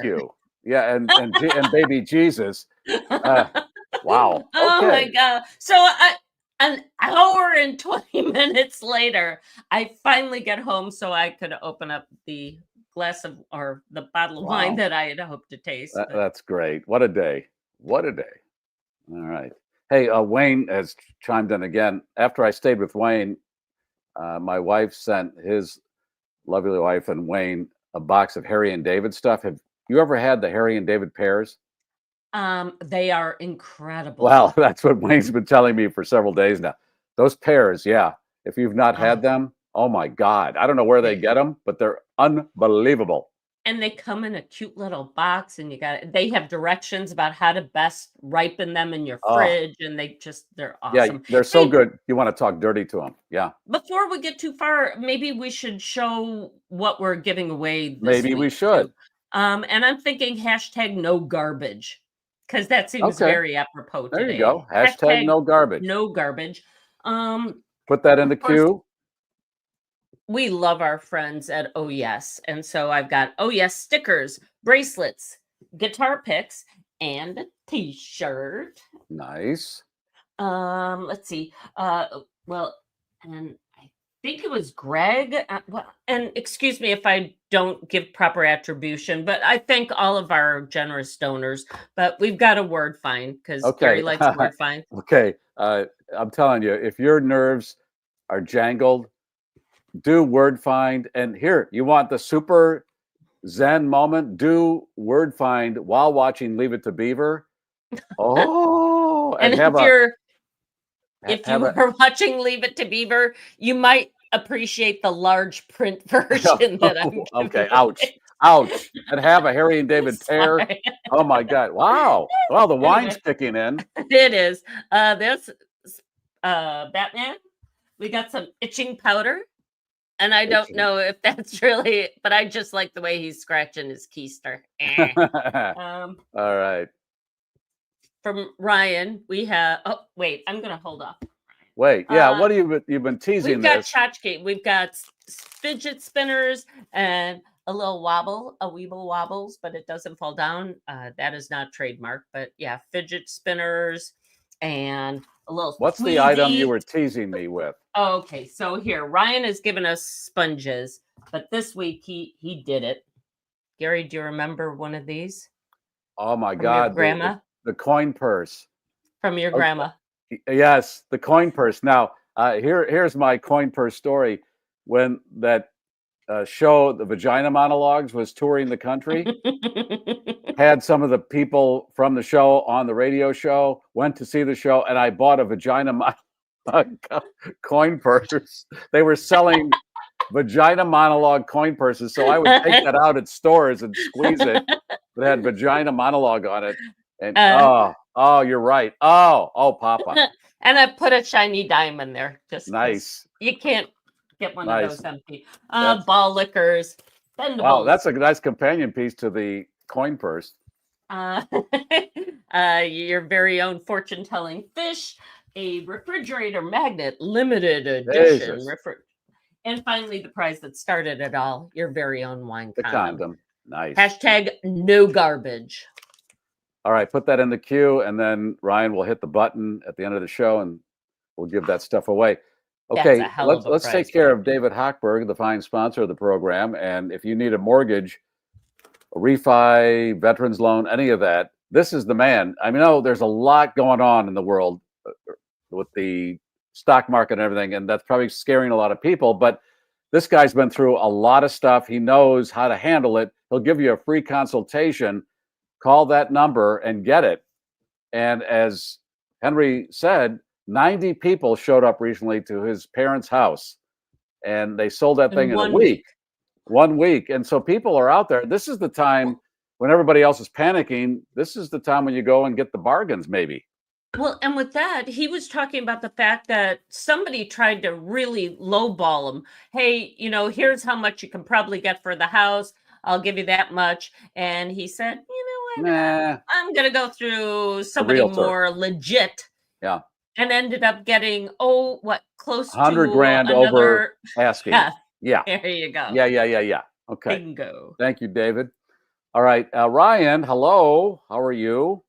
you. Yeah, and baby Jesus. Wow. Okay. Oh, my God. So an hour and 20 minutes later, I finally get home so I could open up the glass of, or the bottle of wine that I had hoped to taste. That's great. What a day. What a day. All right. Hey, Wayne has chimed in again. After I stayed with Wayne, my wife sent his lovely wife and Wayne a box of Harry and David stuff. Have you ever had the Harry and David pears? They are incredible. Well, that's what Wayne's been telling me for several days now. Those pears, yeah. If you've not had them, oh my God. I don't know where they get them, but they're unbelievable. And they come in a cute little box, and they have directions about how to best ripen them in your fridge, and they're awesome. Yeah, they're so good. You want to talk dirty to them. Yeah. Before we get too far, maybe we should show what we're giving away this Maybe we should. Too. And I'm thinking #no garbage, because that seems very apropos today. There you go. Hashtag no garbage. No garbage. Put that in the queue. We love our friends at Oh Yes. And so I've got Oh Yes stickers, bracelets, guitar picks, and a t-shirt. Nice. Let's see. Well, and I think it was Greg. And excuse me if I don't give proper attribution, but I thank all of our generous donors. But we've got a word find, because Gary likes a word find. Okay. I'm telling you, if your nerves are jangled, do word find. And here, you want the super zen moment? Do word find while watching Leave It to Beaver. Oh, and if you are watching Leave It to Beaver, you might appreciate the large print version that I'm giving okay. away. Ouch. And have a Harry and David pear. Oh my God. Wow. Well, the wine's kicking in. It is. This Batman. We got some itching powder. And I don't know if that's really, but I just like the way he's scratching his keister. All right. From Ryan, we have, oh, wait, I'm going to hold off. Wait, yeah, what have you've been teasing We've got this? tchotchke. We've got fidget spinners and a little wobble, a weeble wobbles, but it doesn't fall down. That is not trademark, but yeah, fidget spinners and a little. What's the item you were teasing me with? Okay, so here Ryan has given us sponges, but this week he did it. Gary, do you remember one of these? Oh my From God, your grandma? the coin purse. From your grandma. Yes, the coin purse. Now, here's my coin purse story. When that show, the Vagina Monologues, was touring the country, had some of the people from the show on the radio show, went to see the show, and I bought a Vagina coin purse. They were selling Vagina Monologue coin purses, so I would take that out at stores and squeeze it. It had Vagina Monologue on it, and oh, you're right. Oh, Papa. And I put a shiny diamond there. Just nice. You can't get one of those empty. Ball liquors. Wow, that's a nice companion piece to the coin purse. Your very own fortune-telling fish, a refrigerator magnet, limited edition. And finally, the prize that started it all, your very own wine condom. The condom. Nice. Hashtag no garbage. All right, put that in the queue, and then Ryan will hit the button at the end of the show, and we'll give that stuff away. Okay, let's take care of David Hochberg, the fine sponsor of the program. And if you need a mortgage, a refi, veterans loan, any of that, this is the man. I mean, there's a lot going on in the world with the stock market and everything, and that's probably scaring a lot of people. But this guy's been through a lot of stuff. He knows how to handle it. He'll give you a free consultation. Call that number and get it. And as Henry said, 90 people showed up recently to his parents' house, and they sold that thing in a week. 1 week. And so people are out there. This is the time when everybody else is panicking. This is the time when you go and get the bargains, maybe. Well, and with that, he was talking about the fact that somebody tried to really lowball him. Hey, here's how much you can probably get for the house. I'll give you that much. And he said, you know what? Nah. I'm going to go through somebody more legit. Yeah. And ended up getting, close to $100,000 over asking. Yeah. There you go. Yeah. Okay. Bingo. Thank you, David. All right. Ryan, hello. How are you?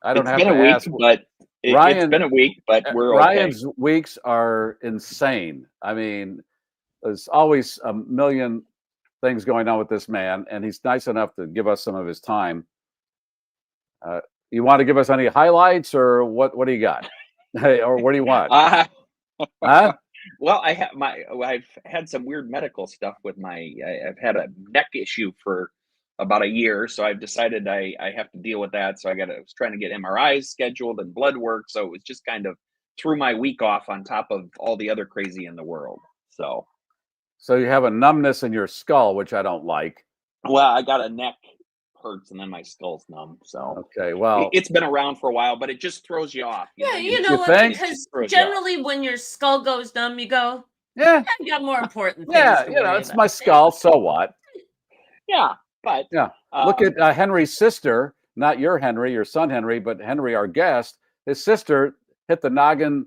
It's been a week, but we're Ryan's weeks are insane. I mean, there's always a million things going on with this man, and he's nice enough to give us some of his time. You want to give us any highlights, or what do you got? Or what do you want? Huh? Well, I've had some weird medical stuff with I've had a neck issue for about a year, so I've decided I have to deal with that. So I was trying to get MRIs scheduled and blood work, so it was just kind of threw my week off on top of all the other crazy in the world. So you have a numbness in your skull, which I don't like. Well, I got a neck hurts and then my skull's numb. So okay, well, it's been around for a while, but it just throws you off. You know what? Because generally, when your skull goes numb, you go, "Yeah, I got more important things." Yeah, it's my skull. So what? Yeah, but look at Henry's sister, not your Henry, your son Henry, but Henry, our guest. His sister hit the noggin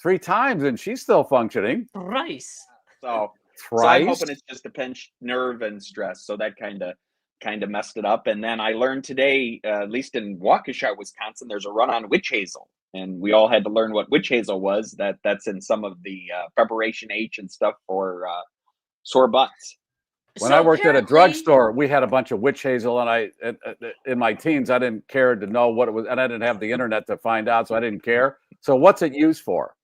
3 times, and she's still functioning. Thrice. So I'm hoping it's just a pinched nerve and stress. So that kind of messed it up. And then I learned today, at least in Waukesha, Wisconsin, there's a run on witch hazel, and we all had to learn what witch hazel was. That's in some of the preparation H and stuff for sore butts. When I worked at a drugstore, we had a bunch of witch hazel, and in my teens, I didn't care to know what it was, and I didn't have the internet to find out, so I didn't care. So what's it used for?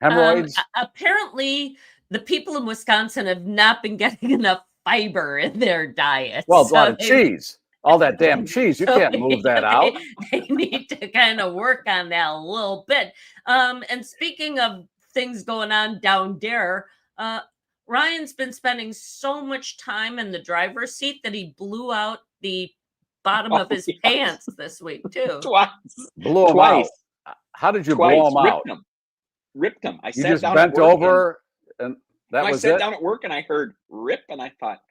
Hemorrhoids? Apparently, the people in Wisconsin have not been getting enough fiber in their diet. Well, a lot of cheese. All that damn cheese. You can't move that out. They need to kind of work on that a little bit. And speaking of things going on down there, Ryan's been spending so much time in the driver's seat that he blew out the bottom of his pants this week, too. Twice. Blew them out. How did you blow them out? Ripped them. You just bent over and that was it? I sat down at work and I heard rip and I thought,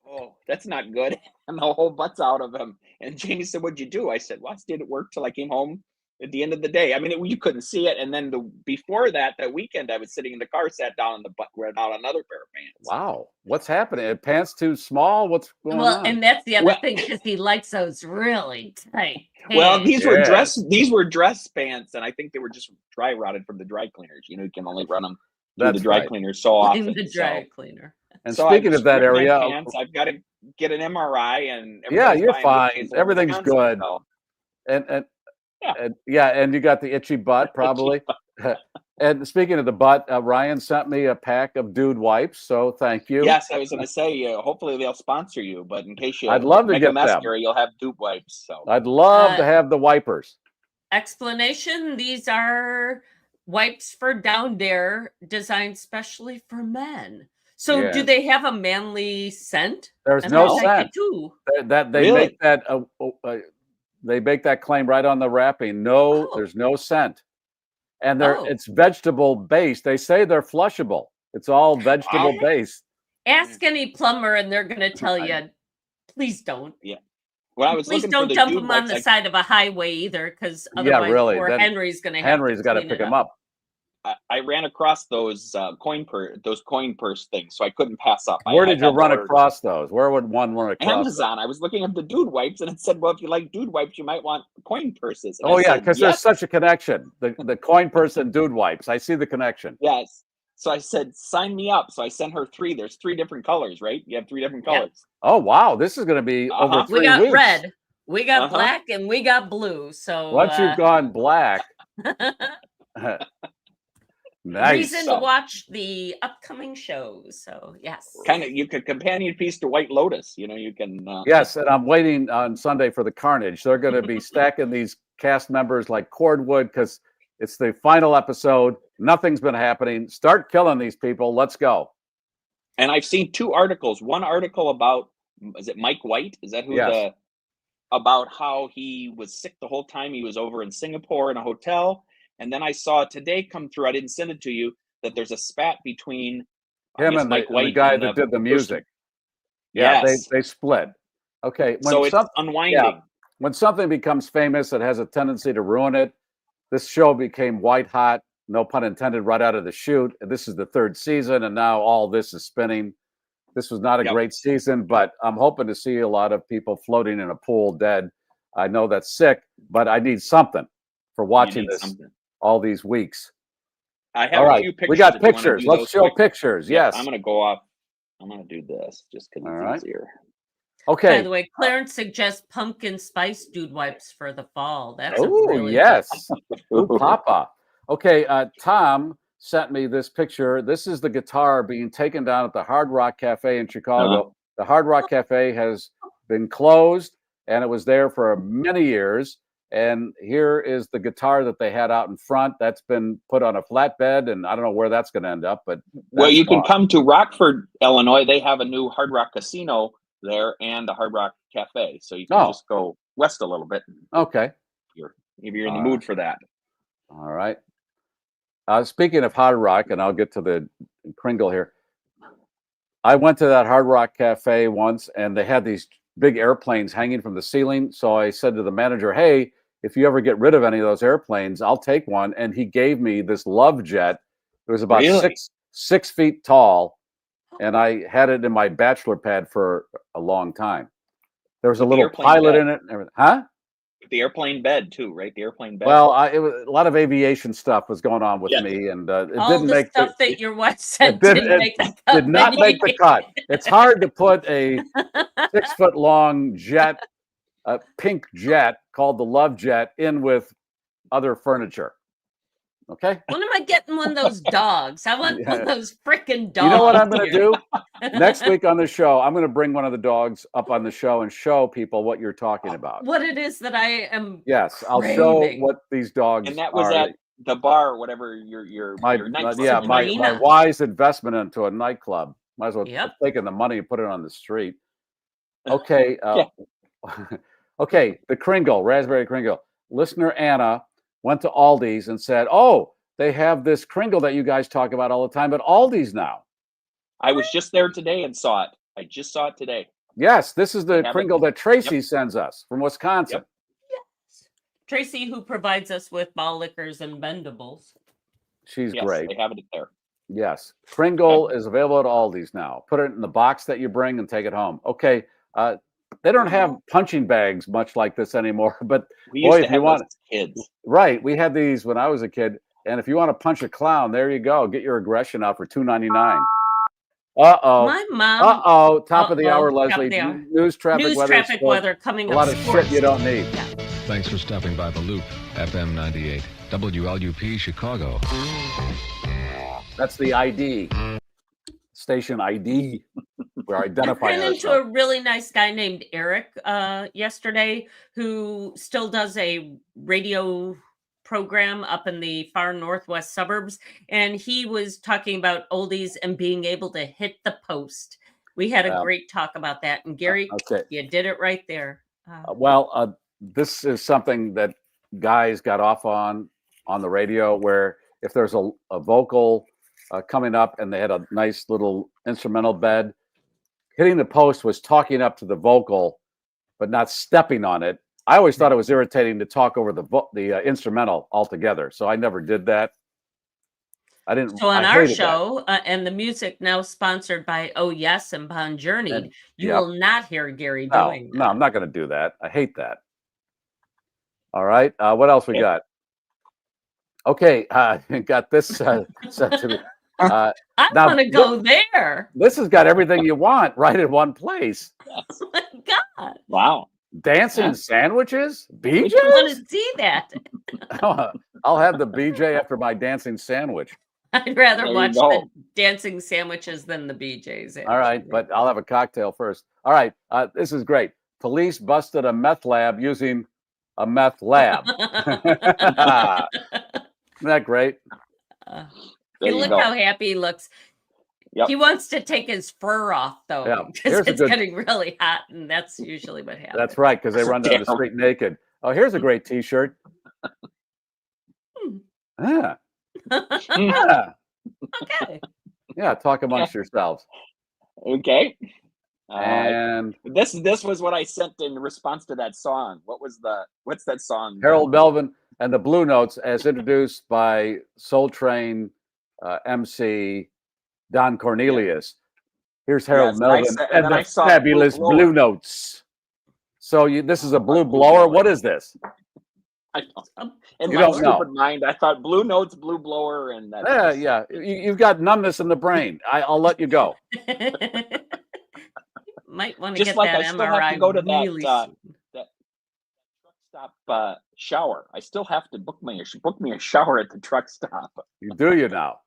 oh, that's not good. And the whole butt's out of him. And Jamie said, what'd you do? I said, well, I stayed at work till I came home, at the end of the day. I mean, you couldn't see it. And then before that weekend, I was sitting in the car, sat down in the butt, wearing out another pair of pants. Wow. What's happening? Are pants too small? What's going on? Well, and that's the other thing, because he likes those really tight pants. Well, these were dress pants, and I think they were just dry rotted from the dry cleaners. You know, you can only run them through the dry cleaner so often. In the dry cleaner. And so speaking of that area, pants, I've got to get an MRI, and yeah, you're fine. Everything's good. And you got the itchy butt probably. And speaking of the butt, Ryan sent me a pack of dude wipes, so thank you. Yes, I was going to say, hopefully they'll sponsor you, but in case I'd love to get them. You'll have dude wipes. So I'd love to have the wipers. Explanation: these are wipes for down there, designed specially for men. So do they have a manly scent? There's no scent. They make that claim right on the wrapping. No, there's no scent. And it's vegetable based. They say they're flushable. It's all vegetable based. Ask any plumber and they're going to tell you, please don't. Yeah. Please don't dump them on the side of a highway either, because otherwise poor Henry's going to have Henry's got to pick them up. I ran across those coin purse things, so I couldn't pass up. Where did you run across those? Where would one run across? Amazon. I was looking at the dude wipes, and it said, "Well, if you like dude wipes, you might want coin purses." And because there's such a connection. The coin purse and dude wipes. I see the connection. Yes. So I said, "Sign me up." So I sent her 3. There's 3 different colors, right? You have 3 different colors. Oh wow, this is going to be over 3 weeks. We got red, we got black, and we got blue. So once you've gone black. Nice. Reason to watch the upcoming shows. So yes, you could companion piece to White Lotus. You know, you can. Yes, and I'm waiting on Sunday for the carnage. They're going to be stacking these cast members like cordwood because it's the final episode. Nothing's been happening. Start killing these people. Let's go. And I've seen 2 articles. One article about, is it Mike White? Is that who about how he was sick the whole time he was over in Singapore in a hotel. And then I saw today come through, I didn't send it to you, that there's a spat between him and Mike White the guy that did the music. Yeah, they split. Okay. So it's unwinding. Yeah, when something becomes famous, it has a tendency to ruin it. This show became white hot, no pun intended, right out of the chute. This is the 3rd season, and now all this is spinning. This was not a great season, but I'm hoping to see a lot of people floating in a pool dead. I know that's sick, but I need something for watching this. All these weeks. I have a few pictures. We got pictures. Let's show pictures. Yes. I'm going to go off. I'm going to do this just because it's easier. Okay. By the way, Clarence suggests pumpkin spice dude wipes for the fall. That's yes. Ooh, Papa. Okay. Tom sent me this picture. This is the guitar being taken down at the Hard Rock Cafe in Chicago. The Hard Rock Cafe has been closed, and it was there for many years. And here is the guitar that they had out in front. That's been put on a flatbed, and I don't know where that's going to end up. But you can come to Rockford, Illinois. They have a new Hard Rock Casino there and the Hard Rock Cafe. So you can just go west a little bit. Okay. If you're in the mood for that. All right. Speaking of Hard Rock, and I'll get to the Kringle here. I went to that Hard Rock Cafe once, and they had these big airplanes hanging from the ceiling. So I said to the manager, hey, if you ever get rid of any of those airplanes, I'll take one. And he gave me this Love Jet. It was about 6 feet tall. And I had it in my bachelor pad for a long time. There was a little pilot in it. Huh? The airplane bed too, right? The airplane bed. Well, it was a lot of aviation stuff was going on with me, and it didn't make stuff that your wife said didn't make the cut. Did not make the cut. It's hard to put a 6 foot long jet, a pink jet called the Love Jet, in with other furniture. Okay. When am I getting one of those dogs? I want one of those freaking dogs. You know what I'm going to do? Next week on the show, I'm going to bring one of the dogs up on the show and show people what you're talking about. What it is that I am. Yes, I'll show what these dogs are. And that was at the bar, whatever your nightclub. Yeah, my wise investment into a nightclub. Might as well have taken the money and put it on the street. Okay. Okay, the Kringle, raspberry Kringle. Listener Anna went to Aldi's and said, oh, they have this Kringle that you guys talk about all the time at Aldi's now. I was just there today and saw it. I just saw it today. Yes, this is the Kringle that Tracy sends us from Wisconsin. Yes. Tracy, who provides us with ball liquors and bendables. She's Yes, great. they have it there. Yes. Pringle is available at Aldi's now. Put it in the box that you bring and take it home. Okay. They don't have punching bags much like this anymore, but We used boy, to if have you want, those as kids. right, we had these when I was a kid. And if you want to punch a clown, there you go. Get your aggression out for $2.99. Uh-oh. My mom. Uh-oh. Top of the hour, Top Leslie. of the hour. News, traffic, News, weather. traffic, weather coming a up. lot of sports. shit you don't need. Yeah. Thanks for stopping by The Loop, FM 98, WLUP Chicago. That's the ID. Station ID. We're I identifying ran into ourselves. a really nice guy named Eric yesterday who still does a radio program up in the far northwest suburbs. And he was talking about oldies and being able to hit the post. We had a great talk about that. And Gary, you did it right there. This is something that guys got off on the radio, where if there's a vocal coming up and they had a nice little instrumental bed, hitting the post was talking up to the vocal, but not stepping on it. I always thought it was irritating to talk over the instrumental altogether, so I never did that. I didn't. So on I our hated show, and the music now sponsored by Oh Yes and Bon Journey, And- you yep. will not hear Gary that. doing No, I'm not going to do that. I hate that. All right. What else we got? Okay, got this sent to me. I now, want to go there. This has got everything you want right in one place. Oh my God. Wow. Dancing sandwiches? BJ's? I want to see that. I'll have the BJ after my dancing sandwich. I'd rather There you watch go. the dancing sandwiches than the BJ's. All right, but I'll have a cocktail first. All right, this is great. Police busted a meth lab using a meth lab. Isn't that great? There Hey, you look go. how happy he looks. Yep. He wants to take his fur off, though, Yeah, because here's a it's good- getting really hot, and that's usually what happens. That's right, because they run down the Damn. street naked. Oh, here's a great T-shirt. Yeah. Yeah. Okay. Yeah, talk amongst yourselves. Okay. And This was what I sent in response to that song. What's that song? Harold Melvin and the Blue Notes, as introduced by Soul Train MC Don Cornelius. Here's Harold Yes, and I Melvin saw- and and the I saw fabulous Blue Blue Blower. Notes. So this is a blue blower. What is this? I know. In You my don't know. stupid mind, I thought Blue Notes, Blue Blower, and that. Yeah. You've got numbness in the brain. I'll let you go. Might want to Just get like that I still MRI have to go to really that soon. truck stop shower. I still have to book me a shower at the truck stop. You do you now?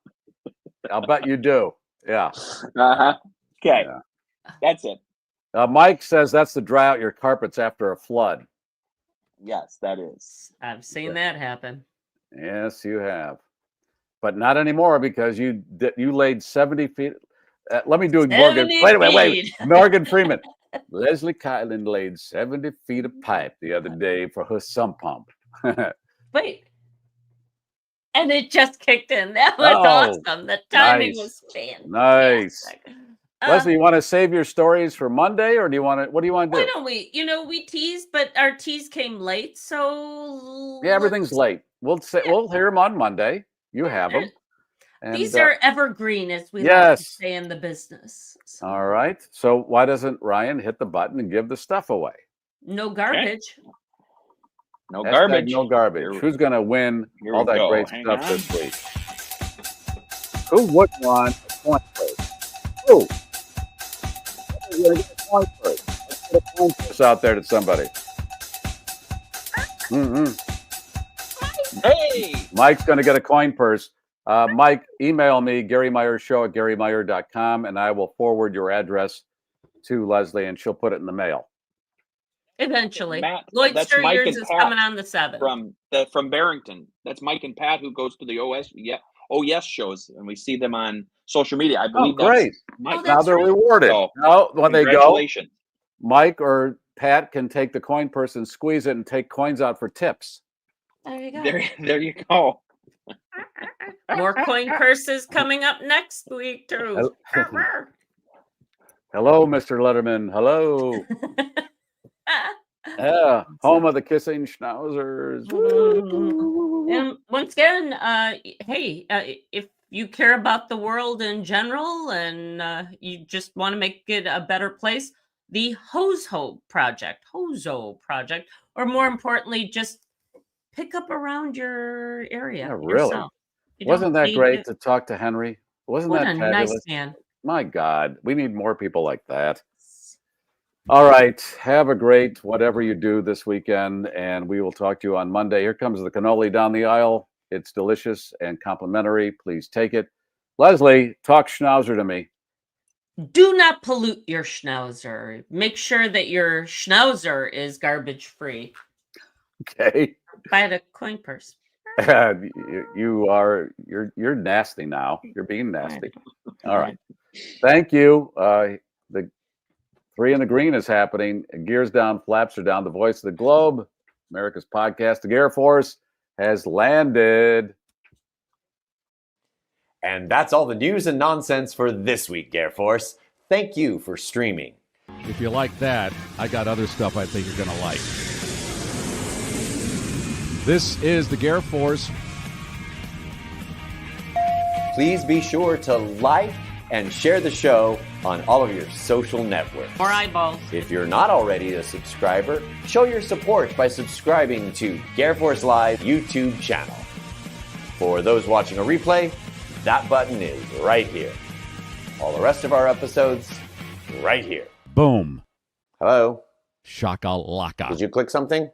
I'll bet you do. Yeah. Uh-huh. Okay. Yeah. That's it. Mike says that's to dry out your carpets after a flood. Yes, that is. I've seen that happen. Yes, you have, but not anymore because you laid 70 feet. Let me do Morgan. 70 Wait. feet. Morgan Freeman. Leslie Kylan laid 70 feet of pipe the other day for her sump pump. Wait. And it just kicked in. That was Oh, awesome. The timing nice. was fantastic. Nice. Leslie, you want to save your stories for Monday, or do you want to? What do you want to Why do? don't we? We teased, but our tease came late, so Yeah, everything's late. We'll hear them on Monday. You have them. And, these are evergreen, as we like yes. to say in the business. So all right. So why doesn't Ryan hit the button and give the stuff away? no garbage. No Hashtag garbage. No garbage. Here- Who's going to win here all we that go. great Hang stuff on. this week? Who would want a coin purse? Who? Who's going to get a coin purse? Let's get a coin purse out there to somebody. Hey! Mike's going to get a coin purse. Mike, email me, GarryMeyersShow@GarryMeyer.com, and I will forward your address to Leslie, and she'll put it in the mail. Eventually, Matt, Lloyd that's Stir Mike yours and is Pat coming on the 7th. from Barrington. That's Mike and Pat who goes to the Oh Yes shows, and we see them on social media. I believe great. that's Mike. Now they're rewarded. So, Now, when they go, congratulations. Mike or Pat can take the coin purse and squeeze it and take coins out for tips. There you go. There you go. More coin purses coming up next week too. Hello, Mr. Letterman. Hello. Yeah, home of the kissing schnauzers. And once again, hey, if you care about the world in general and you just want to make it a better place, the Hoso project, or more importantly, just pick up around your area Yeah, really. yourself. You Wasn't don't that need great it. to talk to Henry? Wasn't What that a fabulous? nice man. My God, we need more people like that. All right. Have a great whatever you do this weekend, and we will talk to you on Monday. Here comes the cannoli down the aisle. It's delicious and complimentary. Please take it. Leslie, talk schnauzer to me. Do not pollute your schnauzer. Make sure that your schnauzer is garbage free. Okay. Buy a coin purse. You're nasty now. You're being nasty. All right. Thank you. The 3 in the Green is happening. Gears down, flaps are down. The voice of the globe, America's podcast, the GarrForce, has landed. And that's all the news and nonsense for this week, GarrForce. Thank you for streaming. If you like that, I got other stuff I think you're going to like. This is the GarrForce. Please be sure to like and share the show on all of your social networks. More eyeballs. If you're not already a subscriber, show your support by subscribing to GarrForce Live YouTube channel. For those watching a replay, that button is right here. All the rest of our episodes, right here. Boom. Hello? Shakalaka. Did you click something?